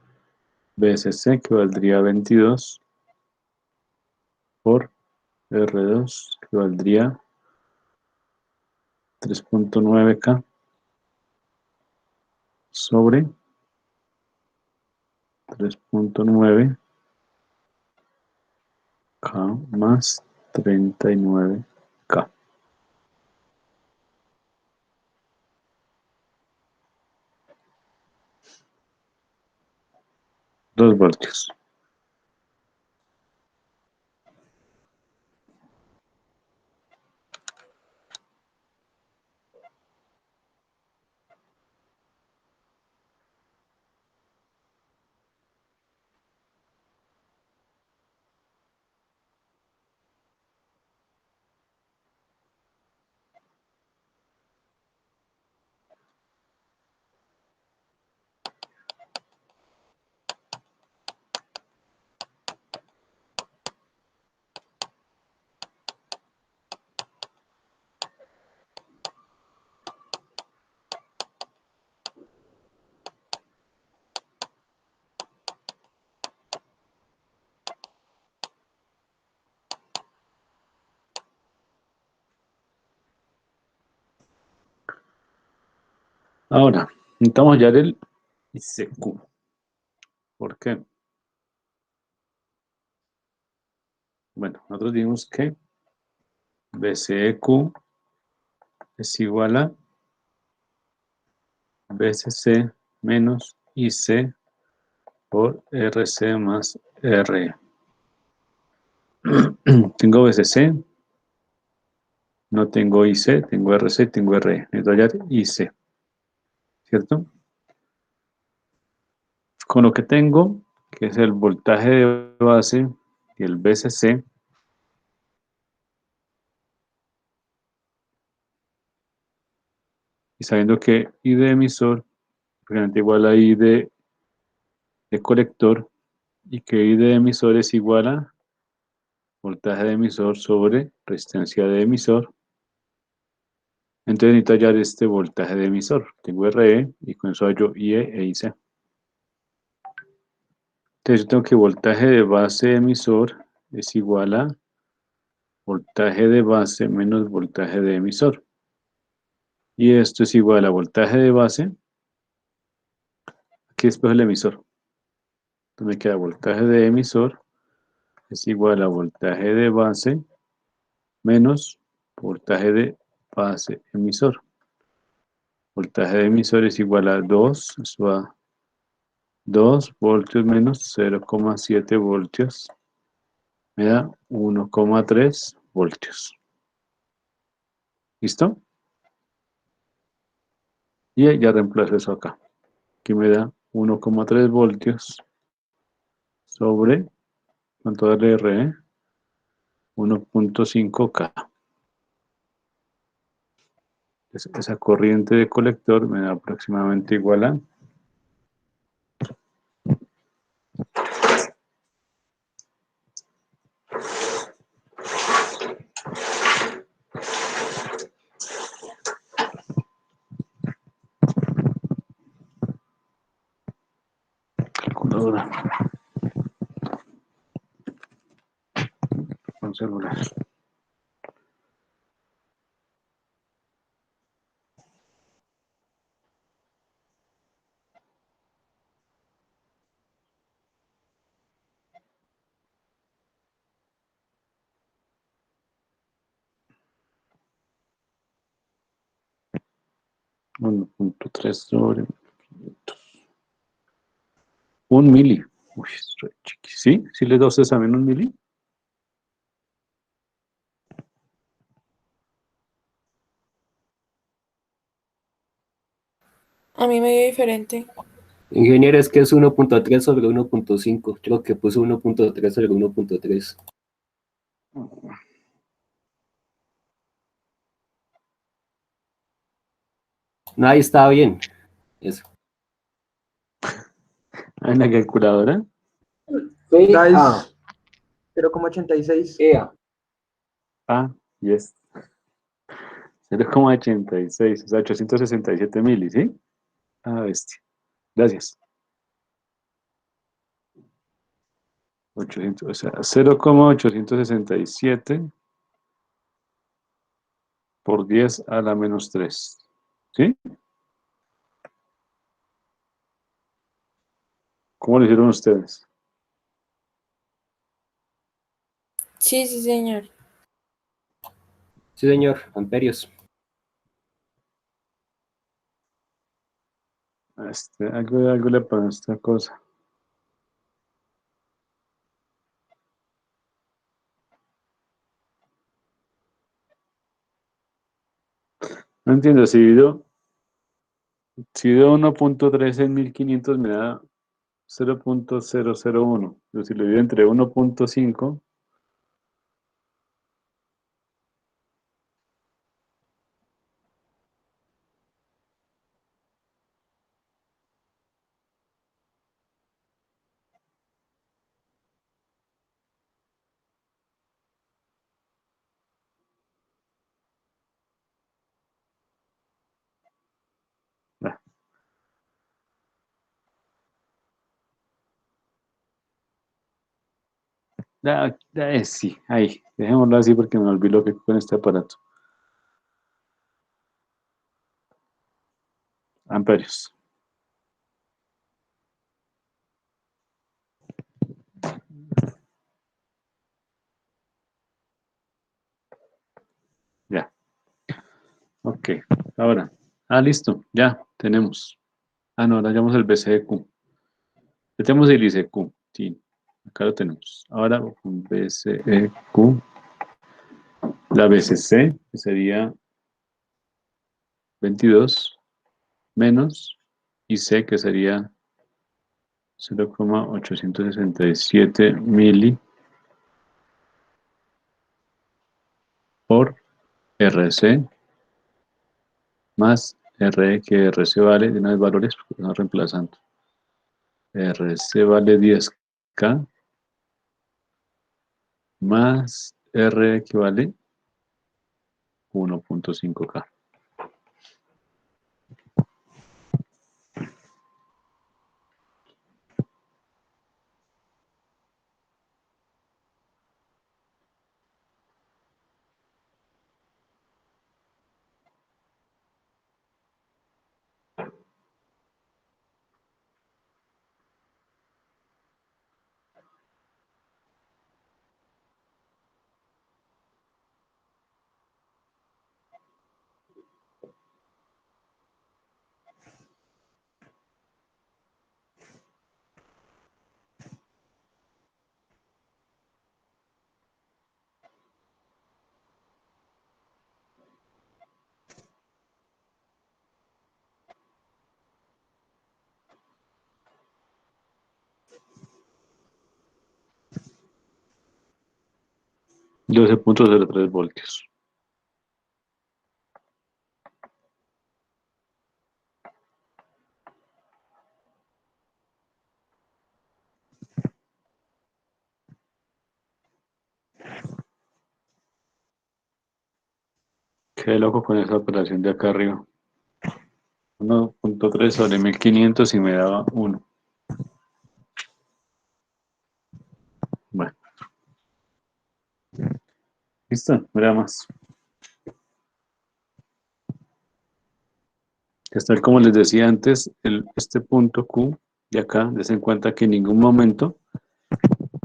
BSC, que valdría 22, por R2, que valdría 3.9K, sobre 3.9K más 39K. 2 voltios. Ahora, necesitamos hallar el ICQ. ¿Por qué? Bueno, nosotros dijimos que BCQ es igual a BCC menos IC por RC más R. Tengo BCC, no tengo IC, tengo RC, tengo RE. Necesito hallar IC, ¿cierto? Con lo que tengo, que es el voltaje de base y el BCC, y sabiendo que I de emisor es igual a I de colector, y que I de emisor es igual a voltaje de emisor sobre resistencia de emisor. Entonces necesito hallar este voltaje de emisor. Tengo RE y con eso hallo IE e IC. Entonces yo tengo que voltaje de base de emisor es igual a voltaje de base menos voltaje de emisor. Y esto es igual a voltaje de base. Aquí después el emisor. Entonces me queda voltaje de emisor es igual a voltaje de base menos voltaje de base emisor. Voltaje de emisor es igual a 2, eso va 2 voltios menos 0,7 voltios. Me da 1,3 voltios. ¿Listo? Y ya reemplazo eso acá. Aquí me da 1,3 voltios sobre, ¿cuánto da el R? 1,5K. Esa corriente de colector me da aproximadamente igual a calculadora con celular. Uno punto tres sobre 500. Un mili. Uy, ¿sí? ¿Sí le da a ustedes también un mili? A mí me dio diferente. Ingeniero, es que es 1.3 sobre 1.5. Creo que puso 1.3 sobre 1.3. No, ahí estaba bien. Eso. En la calculadora. Da es 0,86. Ah, yes. 0,86, o sea, 867 mili, ¿sí? Ah, bestia. Gracias. 800, o sea, 0,867 por 10 a la menos 3. ¿Sí? ¿Cómo lo hicieron ustedes? Sí, sí, señor. Sí, señor. Amperios. Algo le pasa a esta cosa. No entiendo, si divido 1,3 en 1500 me da 0,001. Pero si lo divido entre 1,5, sí, ahí, dejémoslo así porque me olvidó lo que con este aparato. amperios. Ya. Ok. Ahora. Listo. Ya tenemos. No, ahora llamamos el BCQ. Ya tenemos el ICQ. Sí. Acá lo tenemos. Ahora un BCQ. La BCC, que sería 22 menos IC, que sería 0,867 mili por RC más R, que RC vale, de una vez valores, porque estamos reemplazando. RC vale 10K más R equivale 1.5K. Doce punto cero tres voltios. Qué loco con esa operación de acá arriba. 1.3 sobre 1500 y me daba 1. Bueno, listo, mira más. Está como les decía antes, este punto Q de acá, des en cuenta que en ningún momento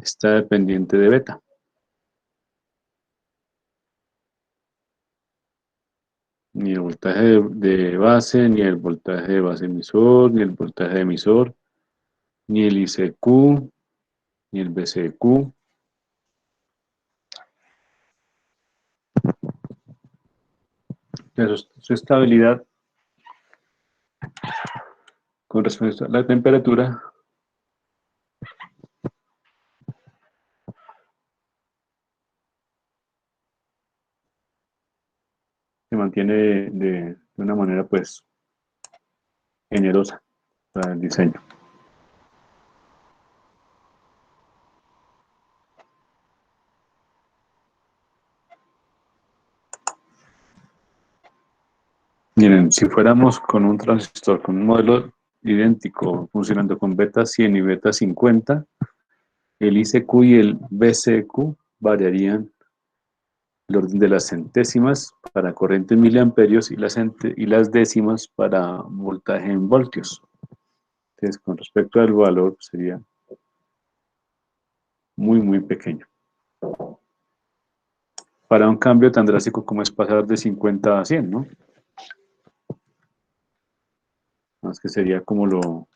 está dependiente de beta. Ni el voltaje de base, ni el voltaje de base emisor, ni el voltaje de emisor, ni el ICQ, ni el BCQ. Su estabilidad con respecto a la temperatura se mantiene de una manera pues generosa para el diseño. Miren, si fuéramos con un transistor, con un modelo idéntico, funcionando con beta 100 y beta 50, el ICQ y el BCQ variarían el orden de las centésimas para corriente en miliamperios y las décimas para voltaje en voltios. Entonces, con respecto al valor, sería muy, muy pequeño. Para un cambio tan drástico como es pasar de 50 a 100, ¿no? Más que sería como lo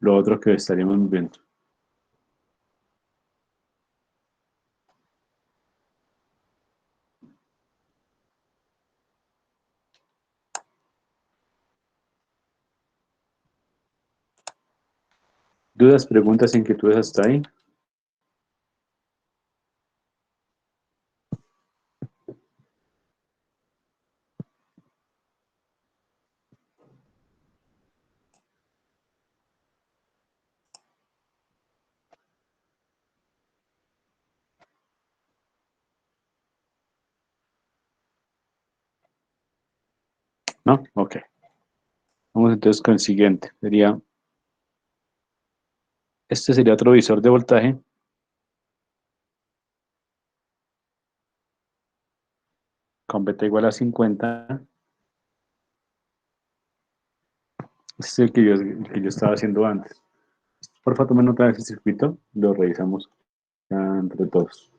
otro que estaríamos viendo. ¿Dudas, preguntas, inquietudes hasta ahí? ¿No? Ok. Vamos entonces con el siguiente. Este sería otro visor de voltaje. Con beta igual a 50. es el que yo estaba haciendo antes. Por favor, tomen otra vez el circuito, lo revisamos ya entre todos.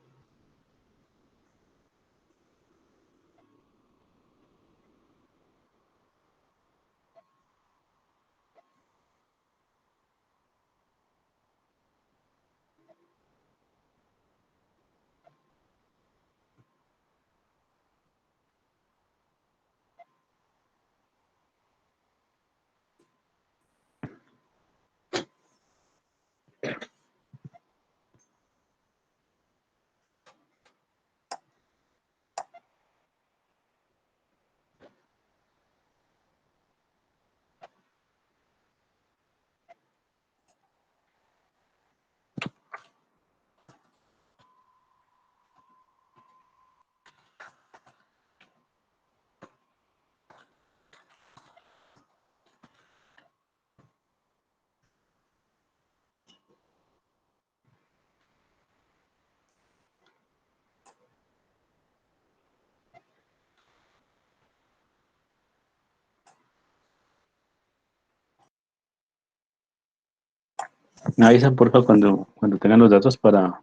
Me avisan, por favor, cuando tengan los datos ¿para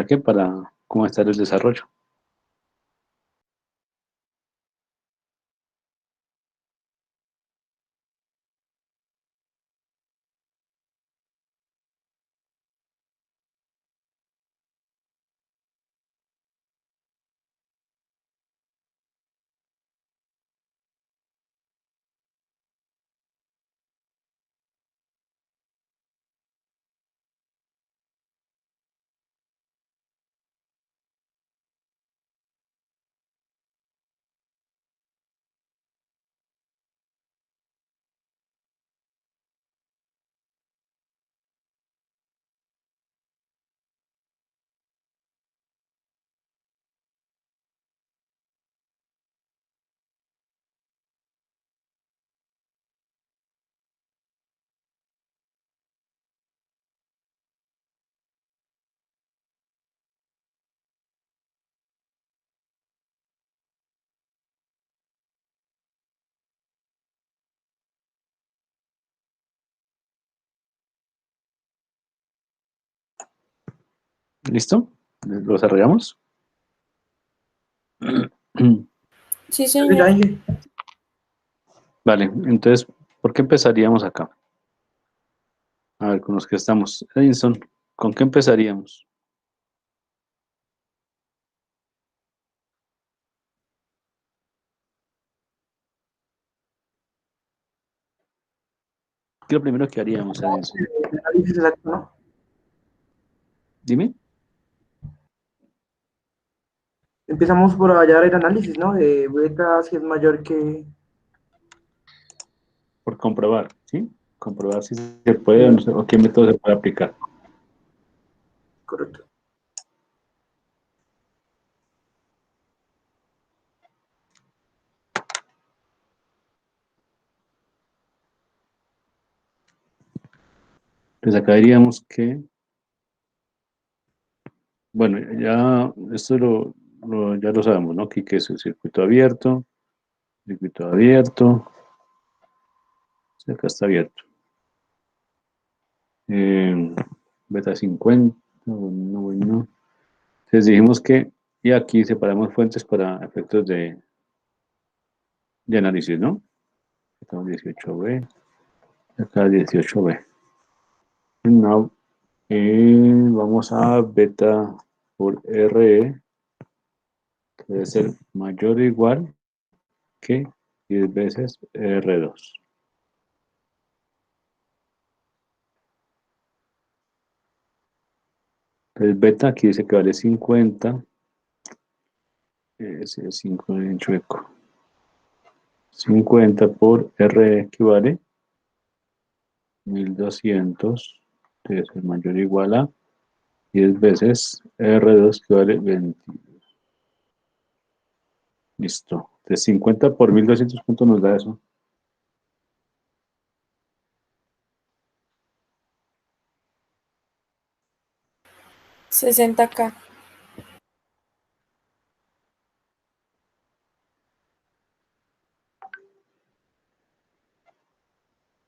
qué? Para cómo está el desarrollo. ¿Listo? ¿Lo desarrollamos? Sí, Sí, señor. ya dije. Vale, entonces, ¿por qué empezaríamos acá? A ver, con los que estamos. Edinson, ¿con qué empezaríamos? ¿Qué es lo primero que haríamos, Edinson? El análisis exacto, ¿no? Dime. Empezamos por hallar el análisis, ¿no? De beta si es mayor que... Por comprobar, ¿sí? Comprobar si se puede o, no o qué método se puede aplicar. Correcto. Pues acá diríamos que, bueno, ya esto ya lo sabemos, ¿no? Aquí que es el circuito abierto, sí, acá está abierto. Eh, beta 50, bueno, bueno. Entonces dijimos que, y aquí separamos fuentes para efectos de análisis, ¿no? Acá 18B, acá 18B. No, vamos a beta por RE, que debe ser mayor o igual que 10 veces R2. Entonces beta aquí dice que vale 50, ese es 5 en chueco. 50 por R equivale 1200, debe ser mayor o igual a 10 veces R2 que vale 20. Listo. De 50 por 1200, ¿cuánto nos da eso? 60K.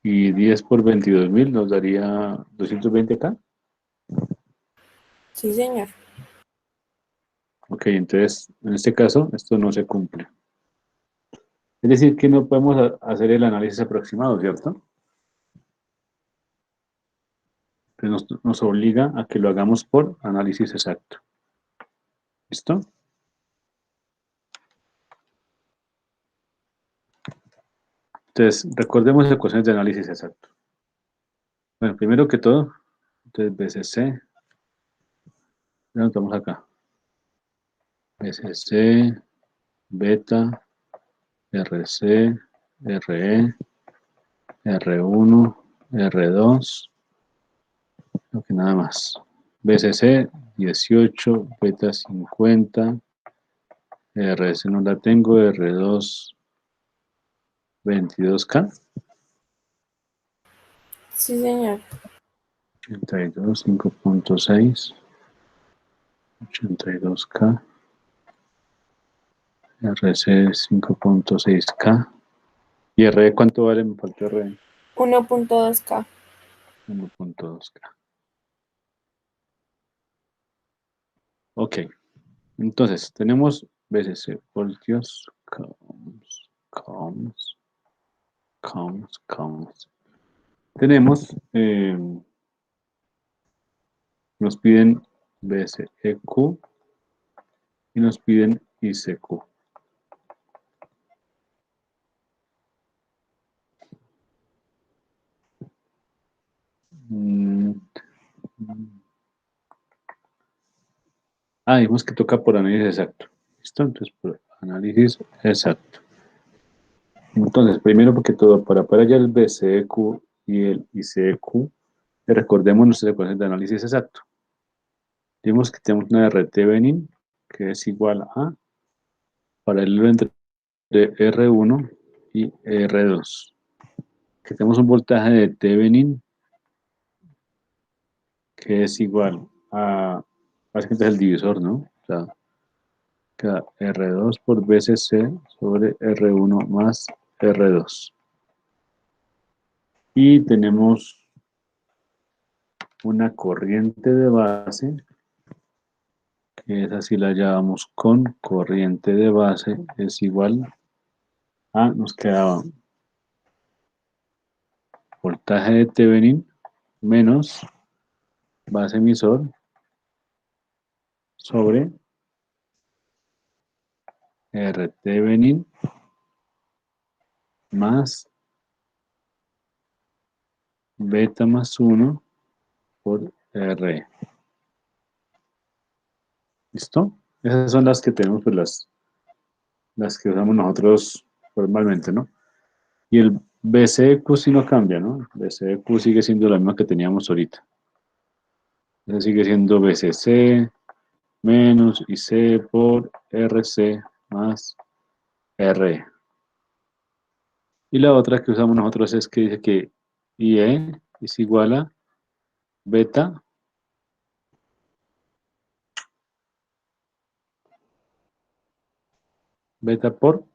Y 10 por 22.000 nos daría 220 acá. Sí, señor. Ok, entonces, en este caso, esto no se cumple. Es decir, que no podemos hacer el análisis aproximado, ¿cierto? Entonces nos obliga a que lo hagamos por análisis exacto. ¿Listo? Entonces, recordemos ecuaciones de análisis exacto. Bueno, primero que todo, entonces BCC, lo anotamos acá. BCC, beta, RC, RE, R1, R2, lo que nada más. BCC 18, beta 50, RS no la tengo, R2 22K, Sí, señor. 82, 5.6, 82K, RC 5.6K. ¿Y RE cuánto vale? Me faltó RE 1.2K. 1.2K. Ok, entonces tenemos BCC, voltios, coms. Tenemos, nos piden BCEQ y nos piden ICQ. Mm, dijimos que toca por análisis exacto. ¿Listo? Entonces, por análisis exacto. Entonces, primero porque todo, para allá el BCEQ y el ICEQ, recordemos nuestras ecuaciones de análisis exacto. Digamos que tenemos una de Thevenin que es igual a paralelo entre R1 y R2. Que tenemos un voltaje de Thevenin que es igual a, básicamente es el divisor, ¿no? O sea, queda R2 por BCC sobre R1 más R2. Y tenemos una corriente de base, que es así la llamamos con corriente de base, es igual a, nos quedaba voltaje de Thevenin menos base emisor sobre R Thevenin más beta más 1 por R. ¿Listo? Esas son las que tenemos, pues las que usamos nosotros formalmente, ¿no? Y el BCQ sí no cambia, ¿no? BCQ sigue siendo la misma que teníamos ahorita. Ese sigue siendo BCC menos IC por RC más R. Y la otra que usamos nosotros es que dice que IE es igual a beta por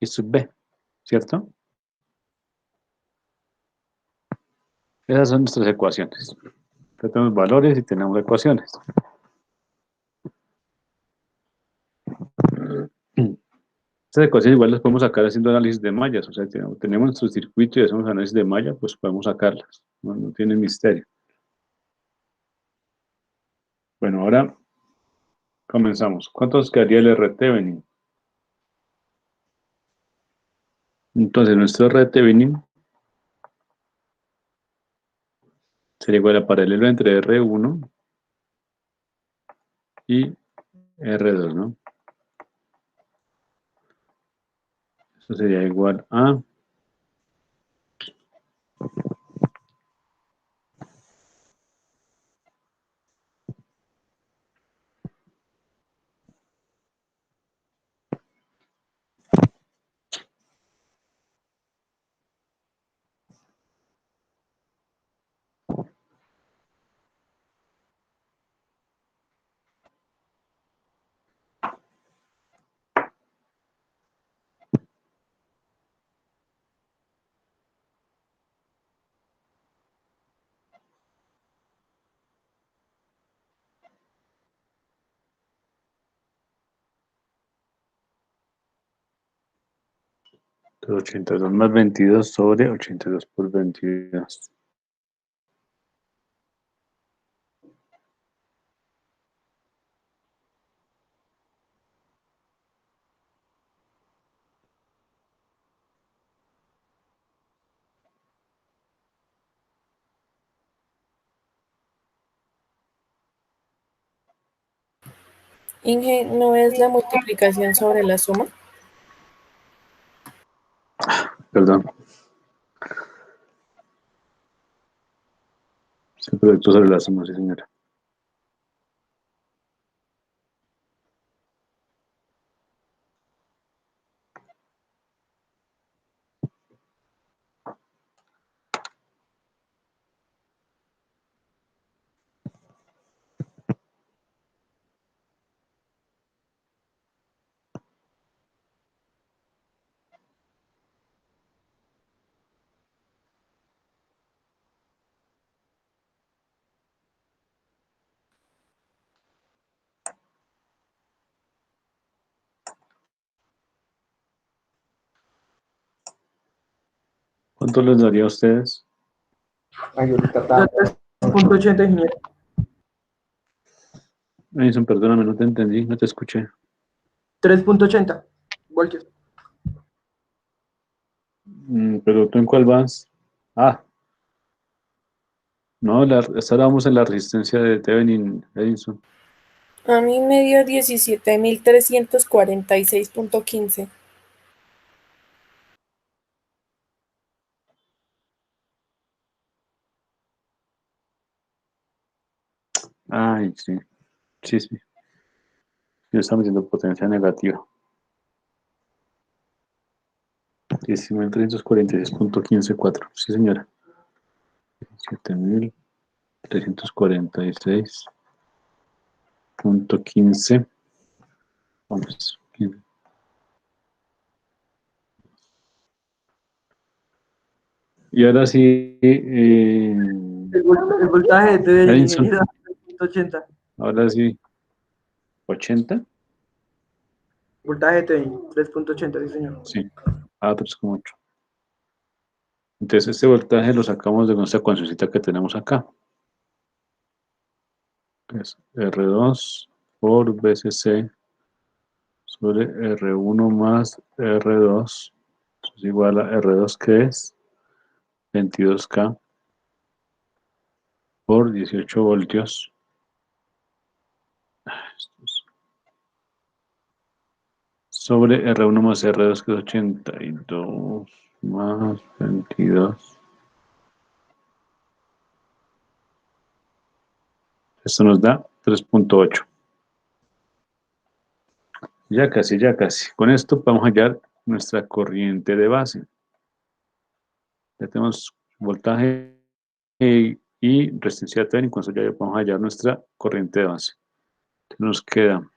I sub B, ¿cierto? Esas son nuestras ecuaciones. Acá tenemos valores y tenemos ecuaciones. Estas ecuaciones igual las podemos sacar haciendo análisis de mallas. O sea, tenemos nuestro circuito y hacemos análisis de malla, pues podemos sacarlas. No tiene misterio. Bueno, ahora comenzamos. ¿Cuánto nos quedaría el RT Thevenin? Entonces, nuestro RT Thevenin sería igual a paralelo entre R1 y R2, ¿no? Eso sería igual a 82 más 22 sobre 82 por 22. Inge, ¿no es la multiplicación sobre la suma? Perdón. Es el producto sobre la suma, sí, señora. ¿Cuánto les daría a ustedes? Yo 3.80, ingeniero. Edison, perdóname, no te entendí, no te escuché. 3.80 voltios. ¿Pero tú en cuál vas? Ah, no, esta vamos en la resistencia de Thevenin, Edison. A mí me dio 17.346.15. Ay, sí, sí, sí. Yo estaba metiendo potencia negativa. 17.346.154. Sí, señora. 17.346.15. Vamos. 15. Y ahora sí, El voltaje de TV, Edison, ingeniero, 3.80. ahora sí, 80. Voltaje de TV, 3.80, sí, señor. Sí, a 3,8. Entonces, este voltaje lo sacamos de nuestra ecuacioncita que tenemos acá. Es R2 por VCC sobre R1 más R2 es igual a R2, que es 22K por 18 voltios. Sobre R1 más R2, que es 82 más 22. Esto nos da 3.8. Ya casi, ya casi. Con esto vamos a hallar nuestra corriente de base. Ya tenemos voltaje y resistencia técnica, con eso ya vamos a hallar nuestra corriente de base. Entonces nos queda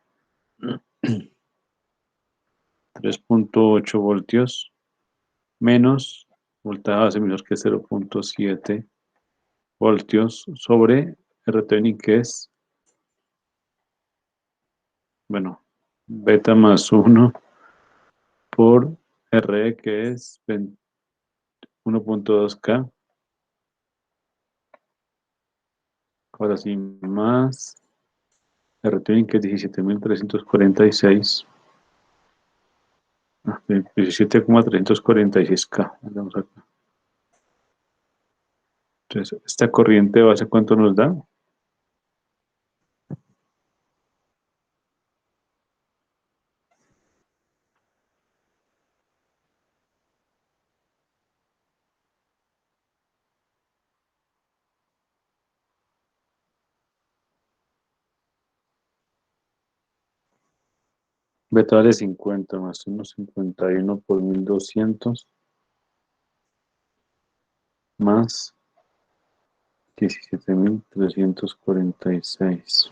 3.8 voltios menos voltaje base menor que 0.7 voltios sobre R que es, bueno, beta más 1 por RE, que es 1.2K. Ahora sí, más R que es 17.346. 17,346K. Vamos acá. Entonces, esta corriente de base, ¿cuánto nos da? Beta vale 50 más 1,51 por 1200 más 17.346.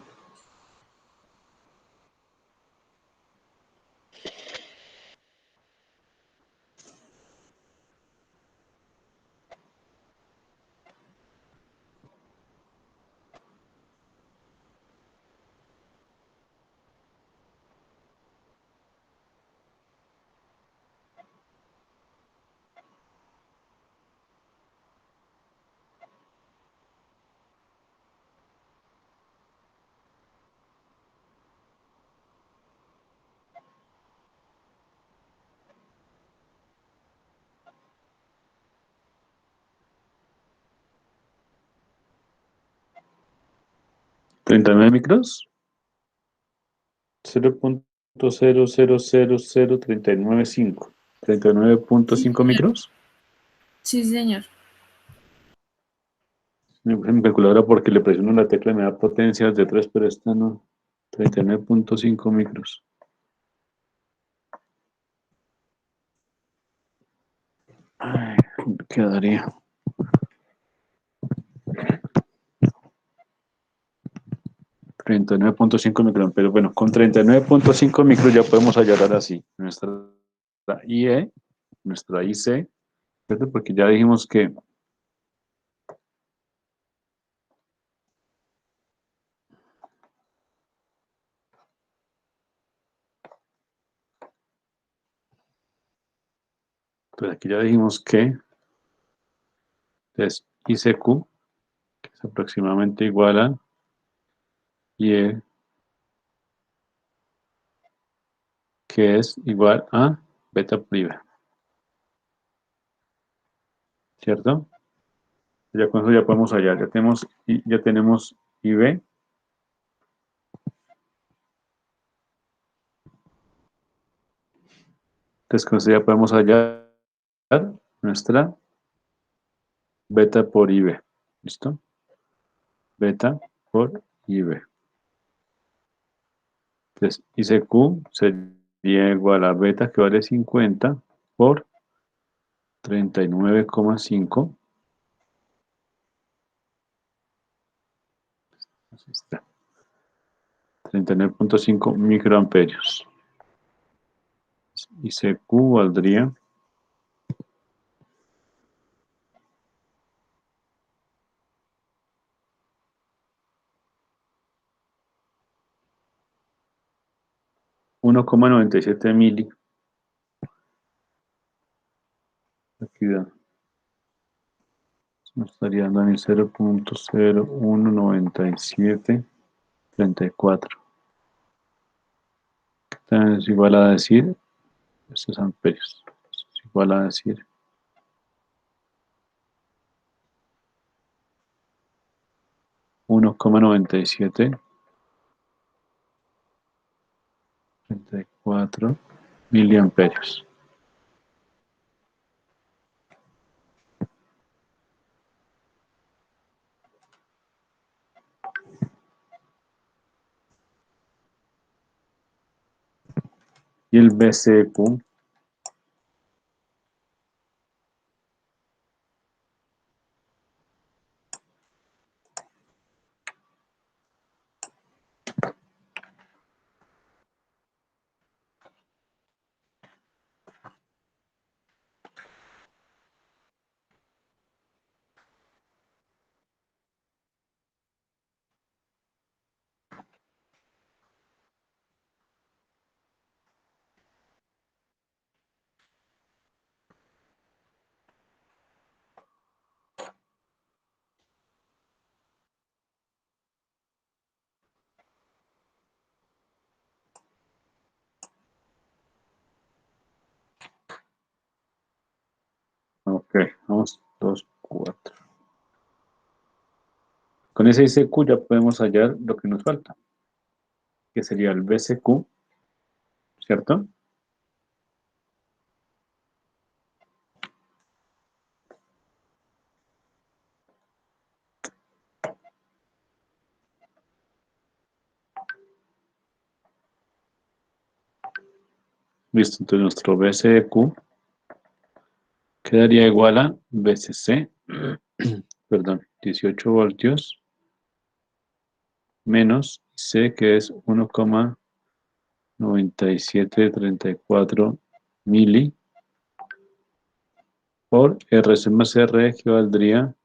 39 micros. 0.0000395. 39.5 micros. Sí, señor. Mi calculadora porque le presiono la tecla y me da potencias de 3, pero esta no. 39.5 micros. Ay, quedaría. $39.5 microamperes. Bueno, con 39.5 micros ya podemos hallar ahora sí nuestra IE, nuestra IC, ¿cierto? Porque ya dijimos que pues aquí ya dijimos que es ICQ, que es aproximadamente igual a IE, que es igual a beta por IB, ¿cierto? Ya con eso ya podemos hallar, ya tenemos IB. Entonces con eso ya podemos hallar nuestra beta por IB. ¿Listo? Beta por IB. Entonces ICQ sería igual a beta que vale 50 por 39,5. Así está. 39.5 microamperios. ICQ valdría 1,97 mili. Aquí da. Nos estaría dando en el 0.019734. Es igual a decir, estos amperios. Es igual a decir 1,9734 miliamperios. Y el BCQ ok, vamos 2, 4. Con ese ICQ ya podemos hallar lo que nos falta, que sería el BCQ, ¿cierto? Listo, entonces nuestro BCQ quedaría igual a BCC, perdón, 18 voltios menos C, que es 1,9734 mili, por RC más R, que valdría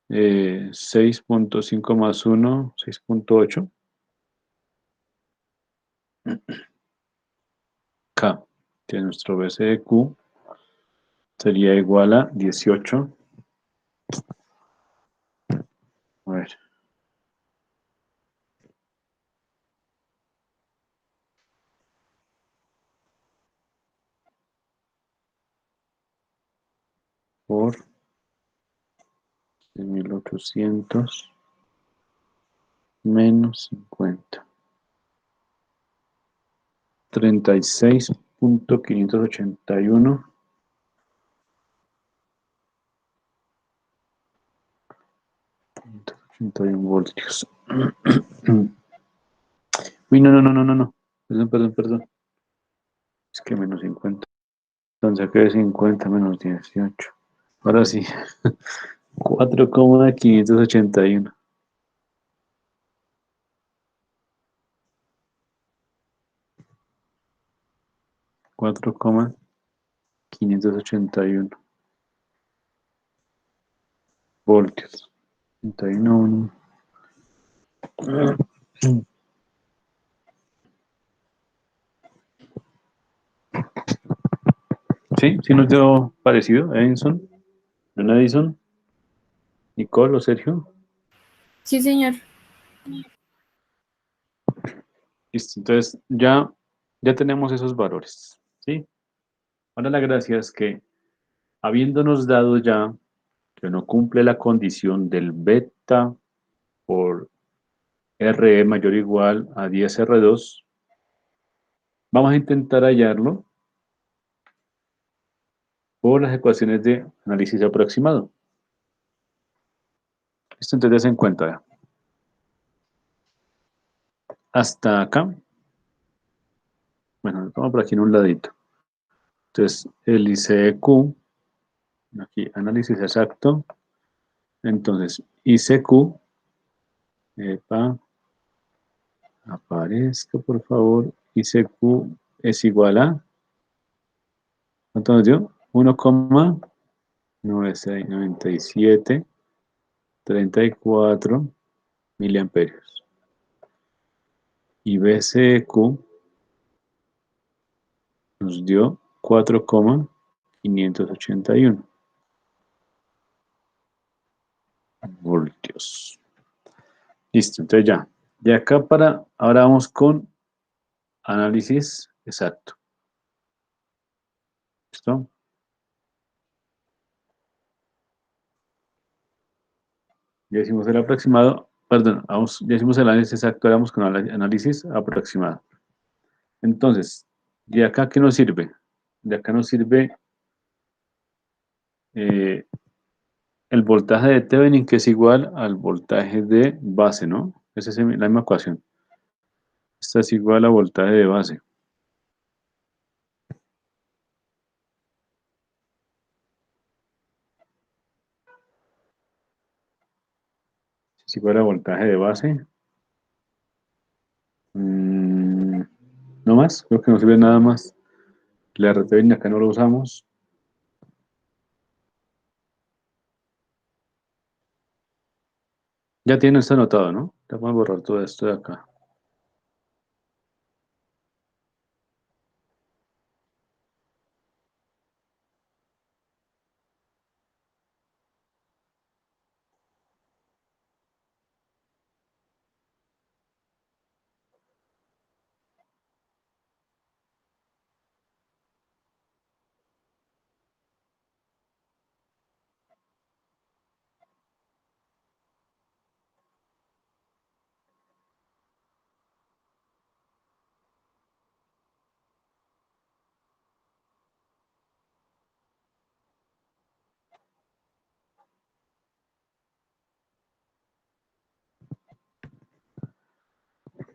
6.5 más 1, 6.8 K, que nuestro BCQ sería igual a 18. A ver. Por 1800 menos 50. 36.581. 581 voltios. Uy, no, no, no, no, no, no. Perdón, perdón, perdón. Es que menos 50. Entonces, acá es 50 menos 18. Ahora sí. 4,581. 4,581 voltios. 81. Sí, sí nos dio parecido, Edison, ¿no, Edison? Nicole o Sergio. Sí, señor. Listo, entonces ya tenemos esos valores, ¿sí? Ahora la gracia es que, habiéndonos dado ya que no cumple la condición del beta por RE mayor o igual a 10R2, vamos a intentar hallarlo por las ecuaciones de análisis aproximado. Esto entonces en cuenta, vea. Hasta acá, bueno, vamos por aquí en un ladito. Entonces, el ICQ, aquí análisis exacto, entonces ICQ, epa, aparezca por favor, ICQ es igual a, ¿cuánto nos dio? 1,9734 miliamperios. Y BCQ nos dio 4,581 voltios. Listo, entonces ya. De acá para, ahora vamos con análisis exacto. ¿Listo? Ya hicimos el aproximado, perdón, ya hicimos el análisis exacto, ahora vamos con el análisis aproximado. Entonces, ¿de acá qué nos sirve? De acá nos sirve eh, el voltaje de Thevenin, que es igual al voltaje de base, ¿no? Esa es la misma ecuación. Esta es igual a voltaje de base. Es igual a voltaje de base. No más, creo que no sirve nada más. La RTVN acá no lo usamos. Ya tiene esto anotado, ¿no? Ya podemos borrar todo esto de acá.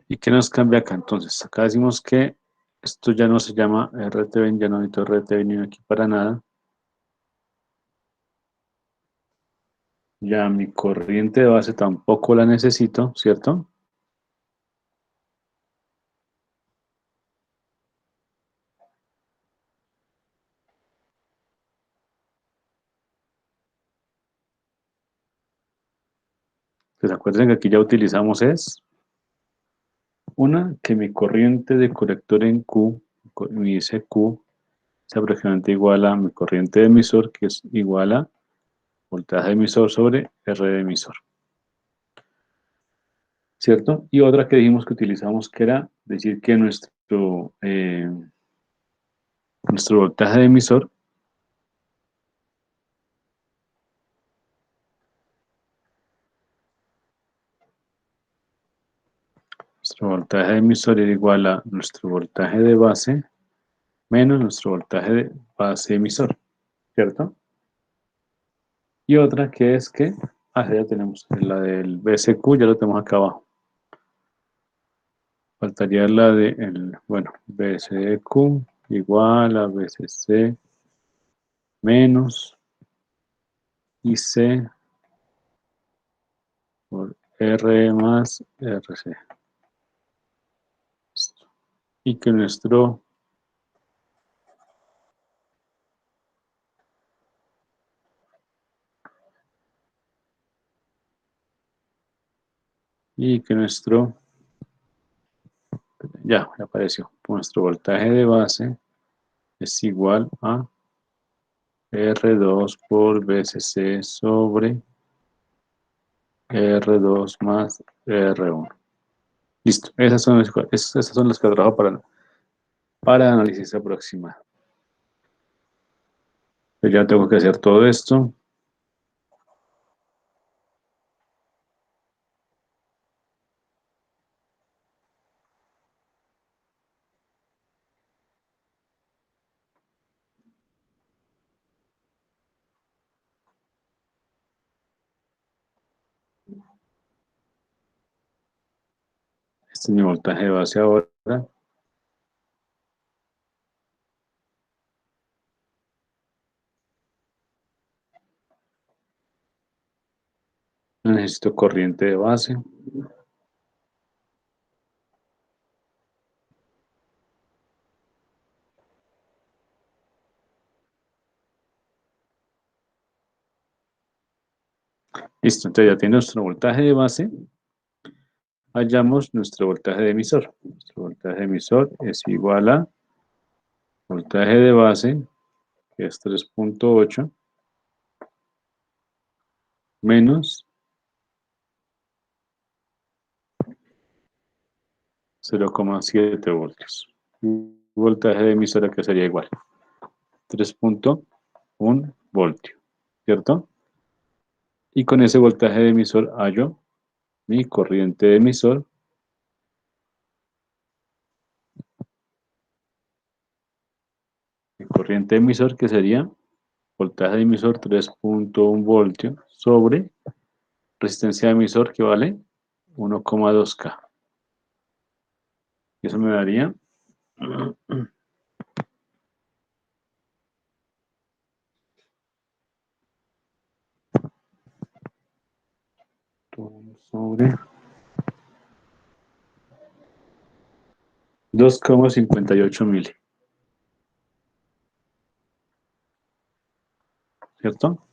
¿Y qué nos cambia acá? Entonces, acá decimos que esto ya no se llama RTVN, ya no necesito RTVN aquí para nada. Ya mi corriente de base tampoco la necesito, ¿cierto? Pues acuérdense que aquí ya utilizamos es una, que mi corriente de colector en Q, mi ICQ, es aproximadamente igual a mi corriente de emisor, que es igual a voltaje de emisor sobre R de emisor, ¿cierto? Y otra que dijimos que utilizamos, que era decir que nuestro voltaje de emisor Nuestro voltaje de emisor era igual a nuestro voltaje de base menos nuestro voltaje de base emisor, ¿cierto? Y otra que es que, ya tenemos la del BSQ, ya lo tenemos acá abajo. Faltaría la de, bueno, BSQ igual a BSC menos IC por R más RC. Y que nuestro ya apareció, nuestro voltaje de base es igual a R2 por BSC sobre R2 más R1. Listo, esas son las que trabajo para análisis aproximado. Yo ya tengo que hacer todo esto. Este es mi voltaje de base ahora. Necesito corriente de base. Listo, entonces ya tiene nuestro voltaje de base. Hallamos nuestro voltaje de emisor. Nuestro voltaje de emisor es igual a voltaje de base, que es 3.8, menos 0,7 voltios. Voltaje de emisora que sería igual 3.1 voltio, ¿cierto? Y con ese voltaje de emisor hallo mi corriente de emisor. Mi corriente de emisor que sería voltaje de emisor 3.1 voltio sobre resistencia de emisor que vale 1,2K. Y eso me daría sobre 2,58 mili. ¿Cierto?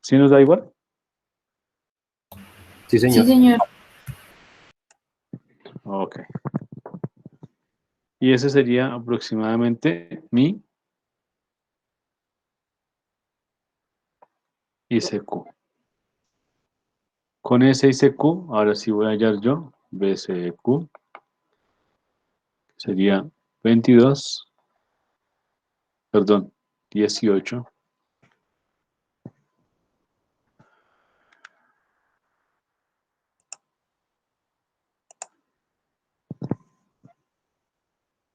¿Sí nos da igual? Sí, Sí, señor. señor. Ok. Y ese sería aproximadamente mi ICQ. Con ese ICQ, ahora sí voy a hallar yo BCQ, sería 22, perdón, 18,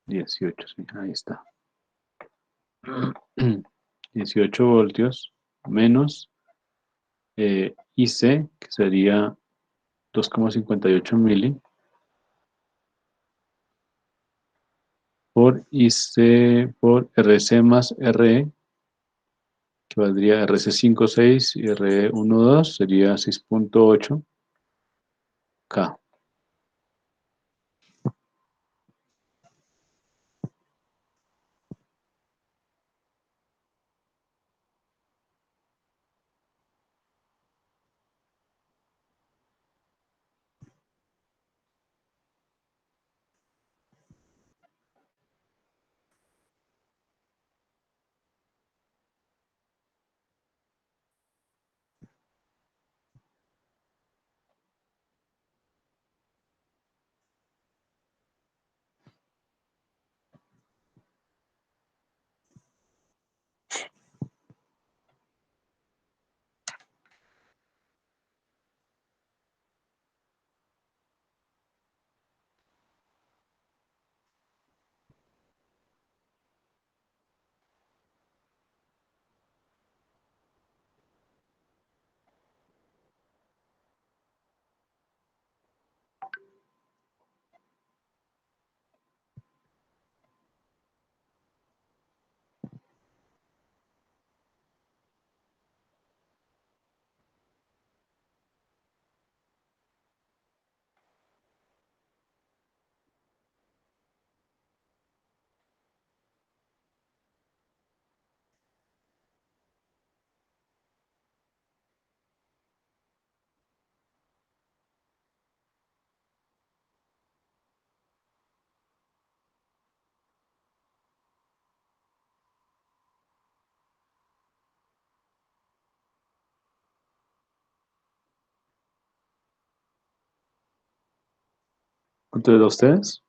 18, sí, ahí está. 18 voltios menos IC, que sería 2,58 mili, por IC, por RC más RE, que valdría RC56 y RE12, sería 6.8K. ¿Cuánto les da a ustedes?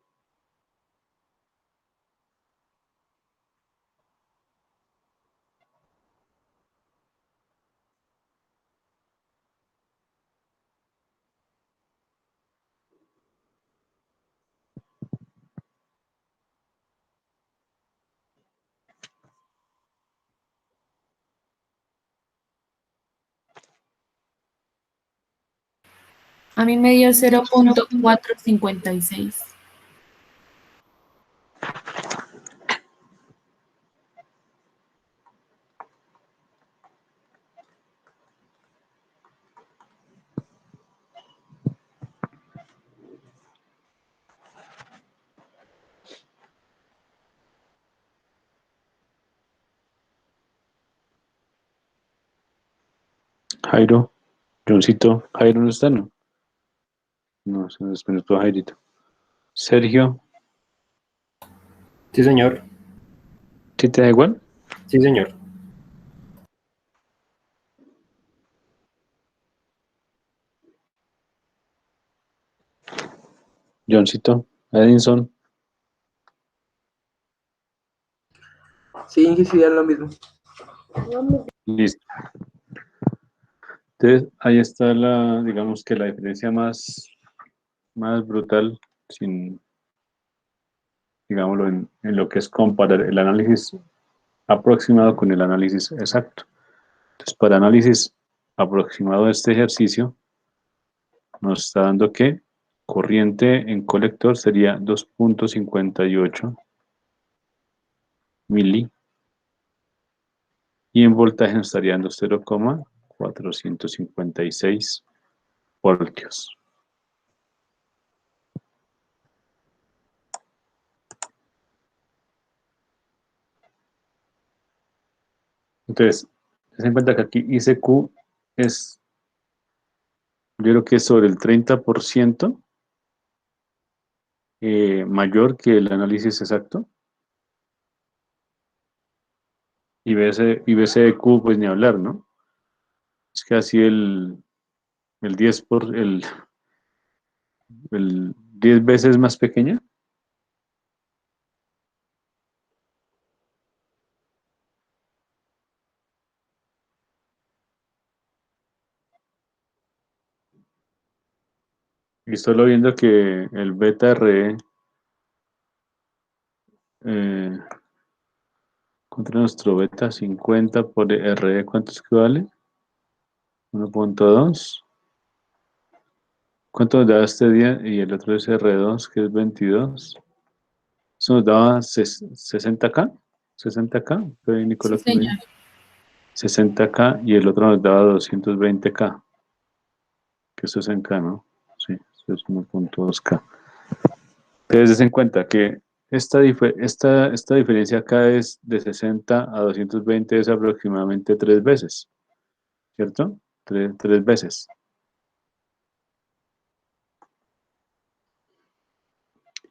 A mí me dio 0.456. Jairo, Johncito, Jairo no está, ¿no? No, se nos desconectó Jairito. Sergio, Sí, señor. ¿sí te da igual? Sí, señor. Johncito, Edinson, Sí, que sí, es lo mismo. listo. Entonces, ahí está la, digamos que la diferencia más brutal, sin, digámoslo, en lo que es comparar el análisis aproximado con el análisis exacto. Entonces, para análisis aproximado de este ejercicio, nos está dando que corriente en colector sería 2.58 mili y en voltaje nos estaría dando 0,456 voltios. Entonces, ten en cuenta que aquí ICQ es, yo creo que es sobre el 30% mayor que el análisis exacto. Y BCQ, pues ni hablar, ¿no? Es casi el 10 el 10 veces más pequeña. Y solo viendo que el beta RE contra nuestro beta 50 por RE, ¿cuánto es que vale? 1.2. ¿Cuánto nos da este día? Y el otro es R2, que es 22. Eso nos daba 60K. 60K. Fue Sí, Nicolás que me dijo. señor. 60K y el otro nos daba 220K. Que esto es en K, ¿no? Sí, esto es 1.2K. Entonces, des en cuenta que esta diferencia acá es de 60 a 220, es aproximadamente 3 veces, ¿cierto? Tres veces.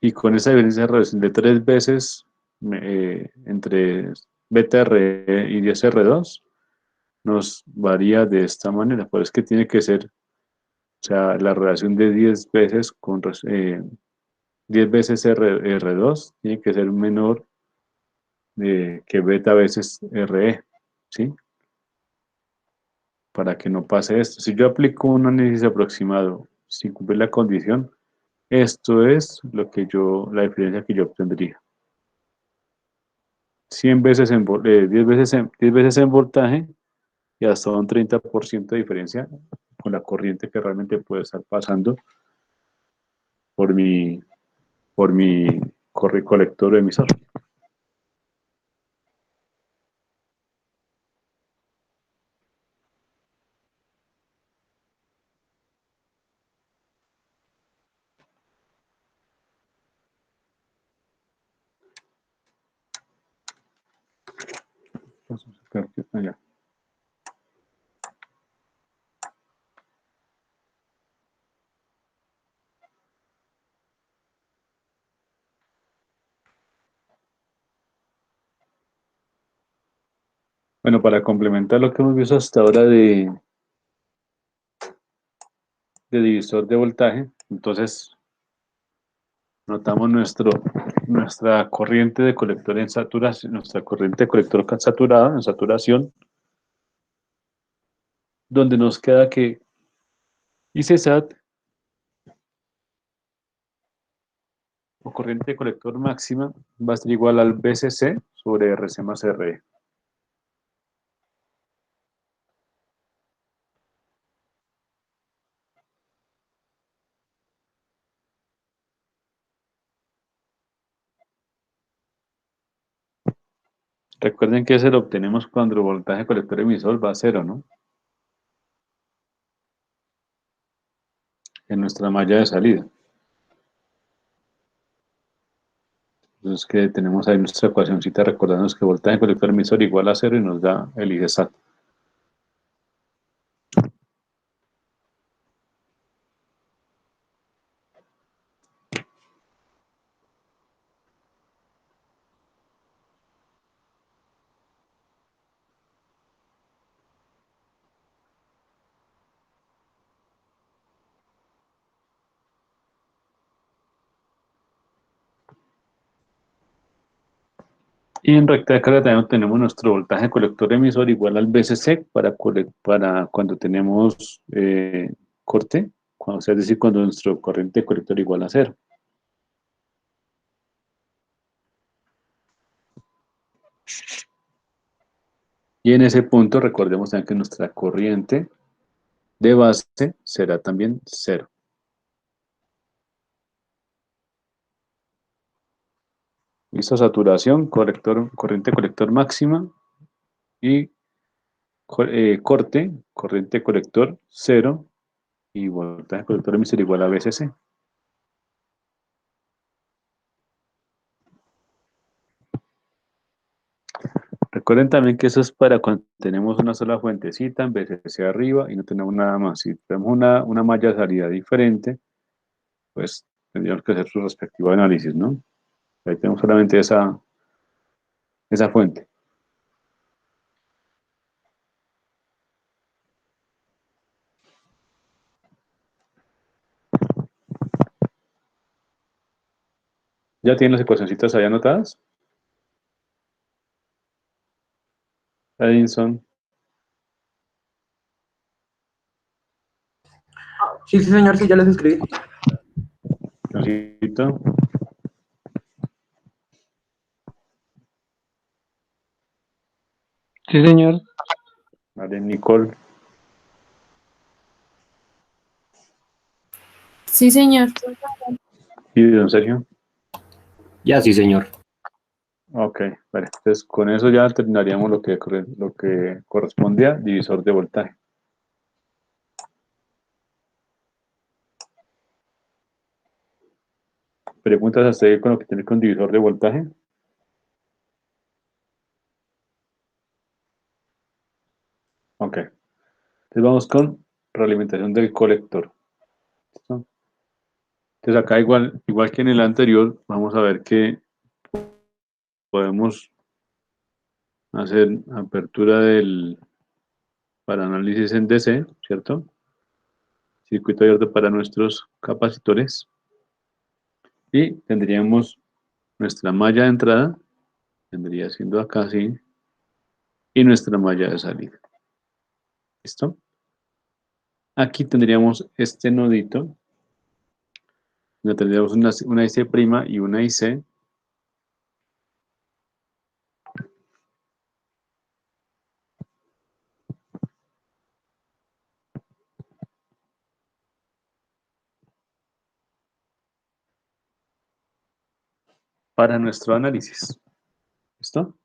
Y con esa diferencia de relación de 3 veces entre beta R y 10R2, nos varía de esta manera. Por eso es que tiene que ser, o sea, la relación de 10 veces 10 veces R2 tiene que ser menor que beta veces RE, ¿sí? Para que no pase esto. Si yo aplico un análisis aproximado sin cumplir la condición, esto es la diferencia que yo obtendría. 100 veces 10 veces en voltaje y hasta un 30% de diferencia con la corriente que realmente puede estar pasando por mi colector o emisor. Vamos a sacar allá. Bueno, para complementar lo que hemos visto hasta ahora de divisor de voltaje, entonces Notamos nuestra corriente de colector en saturación, nuestra corriente de colector saturada, en saturación, donde nos queda que ICSAT o corriente de colector máxima va a ser igual al BCC sobre RC más RE. Recuerden que ese lo obtenemos cuando el voltaje colector emisor va a cero, ¿no? En nuestra malla de salida. Entonces que tenemos ahí nuestra ecuacióncita recordándonos que voltaje colector emisor igual a cero y nos da el IGSAT. Y en recta de carga también tenemos nuestro voltaje colector emisor igual al BCC para cuando tenemos corte, o sea, es decir, cuando nuestro corriente colector igual a cero. Y en ese punto recordemos también que nuestra corriente de base será también cero. Listo, saturación, corriente colector máxima y corriente colector cero y voltaje colector emisor igual a BCC. Recuerden también que eso es para cuando tenemos una sola fuentecita en BCC arriba y no tenemos nada más. Si tenemos una malla de salida diferente, pues tendríamos que hacer su respectivo análisis, ¿no? Ahí tenemos solamente esa fuente. ¿Ya tienen las ecuacioncitas ahí anotadas? Edinson, Sí, sí, señor, sí, ya les escribí. Johncito, Sí, señor. vale, Nicole, Sí, señor. y don Sergio. Ya, sí, señor. Ok, vale. Entonces con eso ya terminaríamos lo que corresponde a divisor de voltaje. ¿Preguntas hasta ahí con lo que tiene con divisor de voltaje? Ok. Entonces vamos con realimentación del colector. ¿Listo? Entonces acá igual que en el anterior, vamos a ver que podemos hacer apertura para análisis en DC, ¿cierto? Circuito abierto para nuestros capacitores. Y tendríamos nuestra malla de entrada, vendría siendo acá así, y nuestra malla de salida. ¿Listo? Aquí tendríamos este nodito, donde tendríamos una IC' y una IC. Para nuestro análisis. ¿Listo?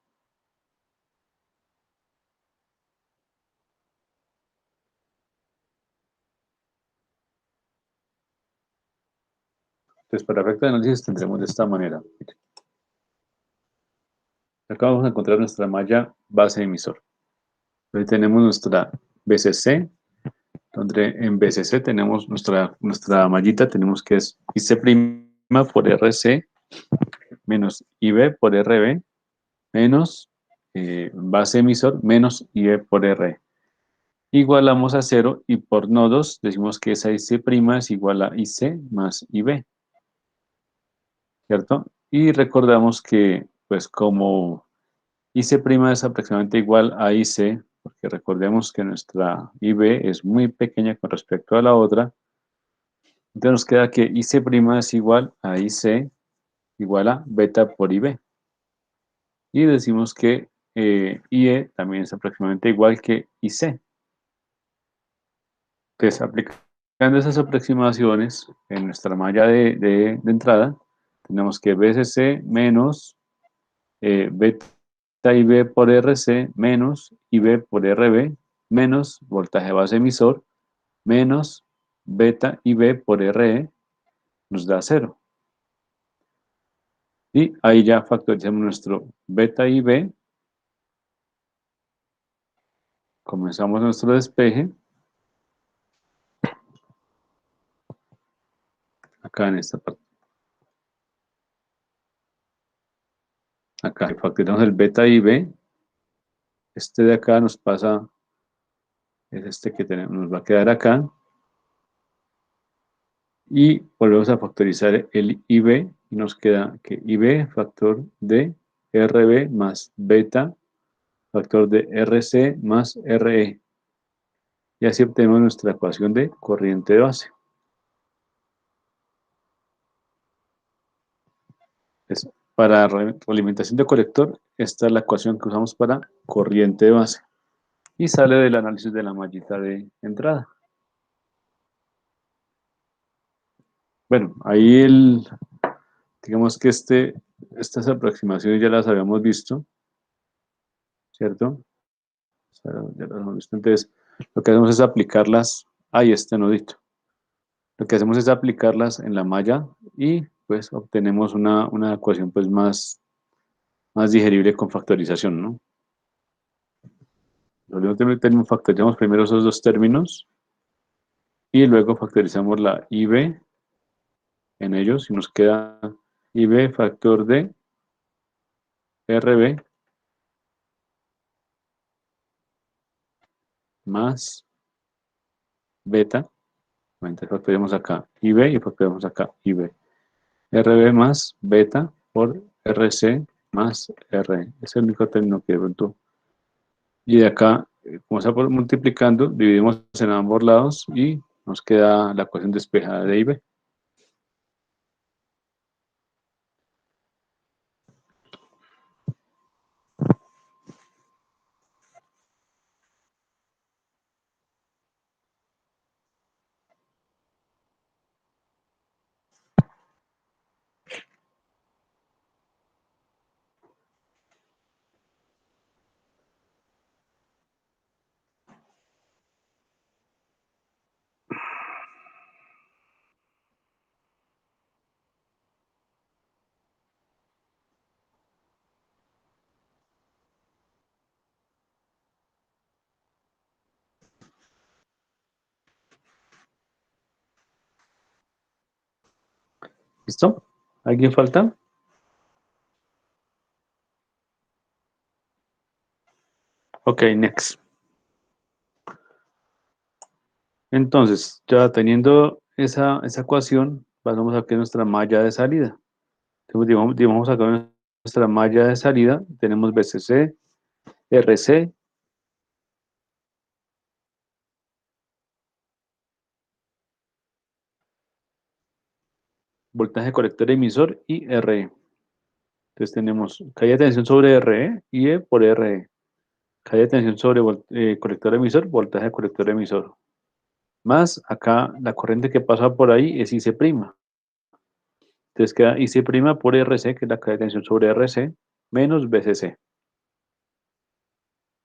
Entonces, para efecto de análisis tendremos de esta manera. Acá vamos a encontrar nuestra malla base emisor. Ahí tenemos nuestra BCC, donde en BCC tenemos nuestra mallita, tenemos que es IC' por RC menos IB por RB menos base emisor menos IB por R. Igualamos a 0 y por nodos decimos que esa IC' es igual a IC más IB. ¿cierto? Y recordamos que, pues, como IC' es aproximadamente igual a IC, porque recordemos que nuestra IB es muy pequeña con respecto a la otra, entonces nos queda que IC' es igual a IC igual a beta por IB. Y decimos que IE también es aproximadamente igual que IC. Entonces, aplicando esas aproximaciones en nuestra malla de entrada, tenemos que BCC menos beta IB por RC menos IB por RB menos voltaje base emisor menos beta IB por RE nos da 0. Y ahí ya factorizamos nuestro beta IB. Comenzamos nuestro despeje. Acá en esta parte. Acá factorizamos el beta IB. Este de acá nos pasa, es este que tenemos, nos va a quedar acá. Y volvemos a factorizar el IB y nos queda que IB factor de RB más beta factor de RC más RE. Y así obtenemos nuestra ecuación de corriente de base. Para realimentación de colector, esta es la ecuación que usamos para corriente de base. Y sale del análisis de la mallita de entrada. Bueno, ahí digamos que estas aproximaciones ya las habíamos visto, ¿cierto? O sea, ya las hemos visto. Entonces, lo que hacemos es aplicarlas, ahí este nodito. Lo que hacemos es aplicarlas en la malla y pues obtenemos una ecuación pues más digerible con factorización, ¿no? Factorizamos primero esos dos términos y luego factorizamos la IB en ellos y nos queda IB factor de RB más beta. Entonces factorizamos acá IB y factorizamos acá IB. RB más beta por RC más R. Es el único término que de pronto. Y de acá, como está multiplicando, dividimos en ambos lados y nos queda la ecuación despejada de IB. ¿Listo? ¿Alguien falta? Ok, next. Entonces, ya teniendo esa ecuación, pasamos a que nuestra malla de salida. Entonces, digamos acá nuestra malla de salida, tenemos BCC, RC, voltaje colector emisor y RE. Entonces tenemos caída de tensión sobre RE y E por RE. Caída de tensión sobre colector emisor, voltaje colector emisor. Más acá la corriente que pasa por ahí es IC'. Entonces queda IC' por RC, que es la caída de tensión sobre RC, menos BCC.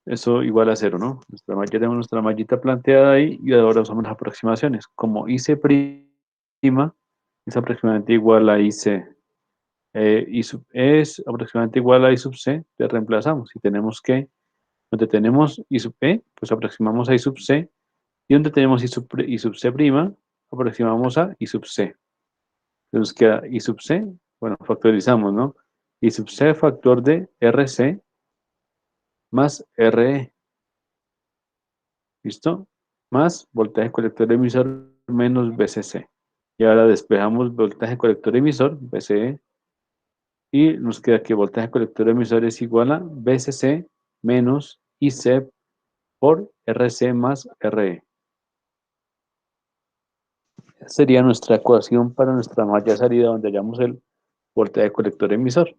Eso igual a 0, ¿no? Ya tenemos nuestra mallita planteada ahí y ahora usamos las aproximaciones. Como IC' es aproximadamente igual a IC. I sub es aproximadamente igual a I sub C, le reemplazamos. Y tenemos que, donde tenemos I sub E, pues aproximamos a I sub C. Y donde tenemos I sub C', aproximamos a I sub C. Entonces queda I sub C, bueno, factorizamos, ¿no? I sub C factor de RC más RE. ¿Listo? Más voltaje colector emisor menos BCC. Y ahora despejamos voltaje colector emisor, BCE, Y nos queda que voltaje colector emisor es igual a VCC menos IC por RC más RE. Esa sería nuestra ecuación para nuestra malla salida donde hallamos el voltaje colector emisor.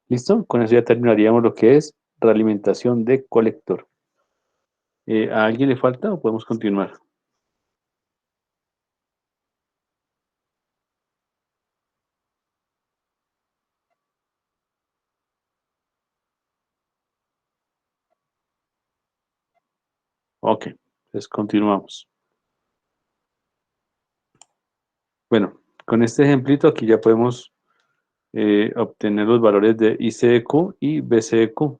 ¿Listo? Con eso ya terminaríamos lo que es realimentación de colector. ¿A alguien le falta o podemos continuar? Ok, entonces continuamos. Bueno, con este ejemplito aquí ya podemos obtener los valores de ICQ y BCQ.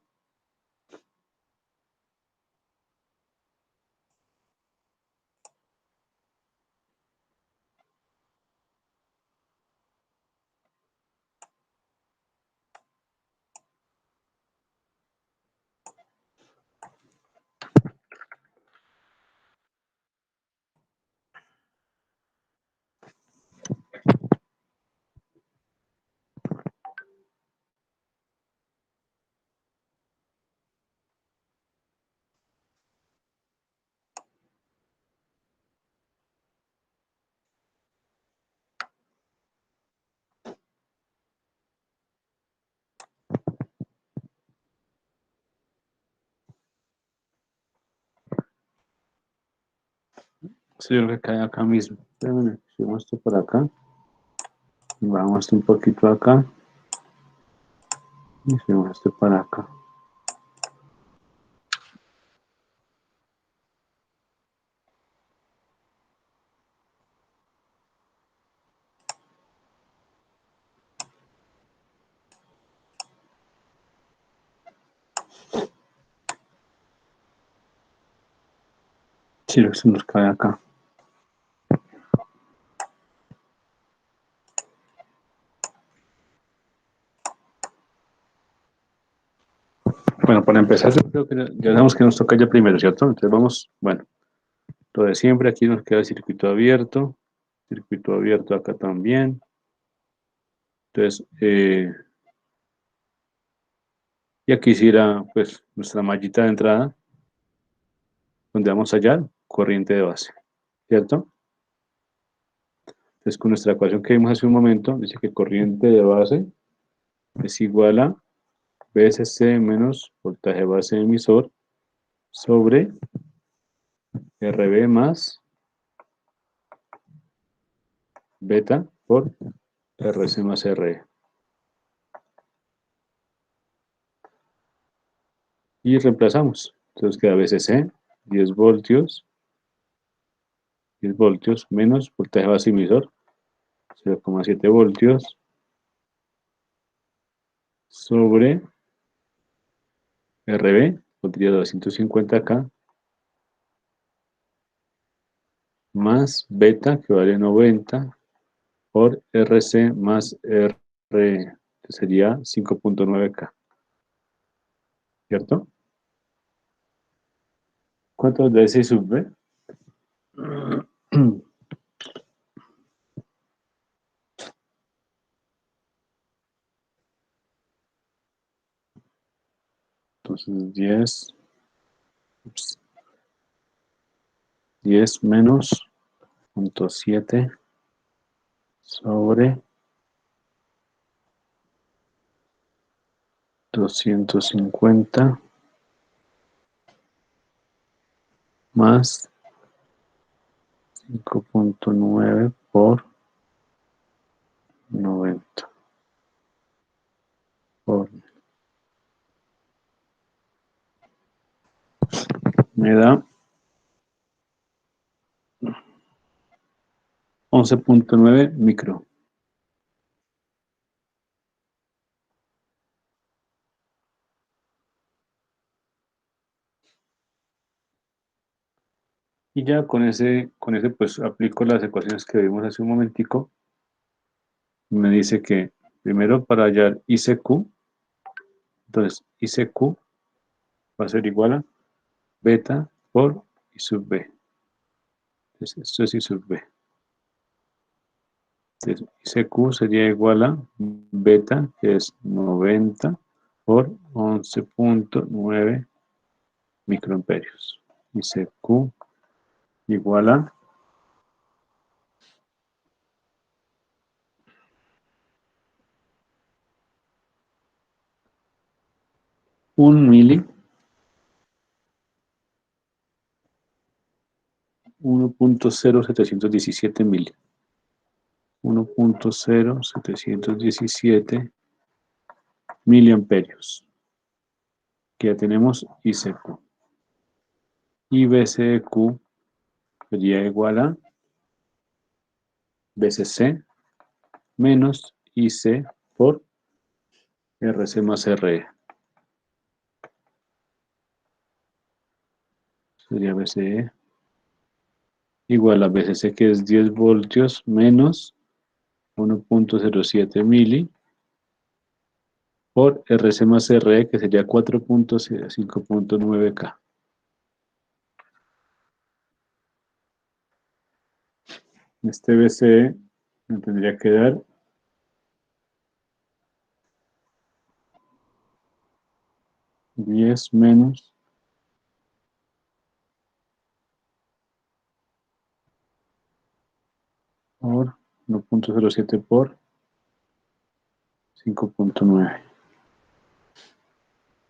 Sí, yo creo que cae acá mismo. Espérame, subimos esto por acá. Vamos un poquito acá. Y subimos esto para acá. Sí, lo que se nos cae acá. Bueno, para empezar, yo creo que ya sabemos que nos toca ya primero, ¿cierto? Entonces vamos, bueno, lo de siempre, aquí nos queda el circuito abierto acá también. Entonces, y aquí sí irá, pues, nuestra mallita de entrada, donde vamos a hallar corriente de base, ¿cierto? Entonces, con nuestra ecuación que vimos hace un momento, dice que corriente de base es igual a VSC menos voltaje base emisor sobre RB más beta por RC más RE. Y reemplazamos. Entonces queda VCC, 10 voltios menos voltaje base emisor, 0,7 voltios sobre RB, voltaje 250 acá, más beta, que vale 90, por RC más RE, que sería 5,9K, ¿cierto? ¿Cuánto de ese sub B? Entonces 10 menos 0,7 sobre 250 más 5,9 por 90 por, me da 11,9 micro. Y ya con ese pues aplico las ecuaciones que vimos hace un momentico. Me dice que primero para hallar ICQ, entonces ICQ va a ser igual a beta por I sub b. Entonces, esto es I sub b. Entonces, ICQ sería igual a beta, que es 90 por 11.9 microamperios. ICQ igual a 1 mili, 1.0717 mili. 1.0717 miliamperios. Que ya tenemos ICQ. Y BCQ sería igual a BCC menos IC por RC más RE. Sería BCE igual a BCC, que es 10 voltios menos 1.07 mili por RC más RE, que sería 4.5.9K. Este BCE me tendría que dar 10 menos 1.07 por 5.9.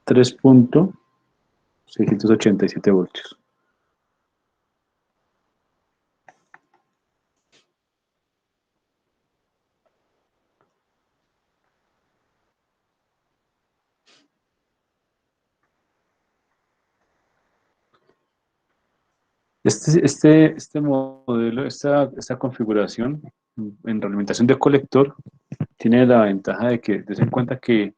3.687 voltios. Este modelo, esta configuración en realimentación de colector tiene la ventaja de que des en cuenta que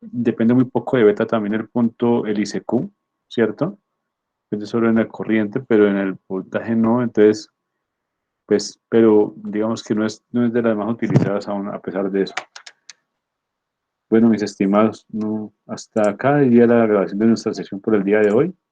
depende muy poco de beta también el punto, el ICQ, ¿cierto? Depende solo en la corriente, pero en el voltaje no, entonces, pues, pero digamos que no es de las más utilizadas aún a pesar de eso. Bueno, mis estimados, no, hasta acá iría la grabación de nuestra sesión por el día de hoy.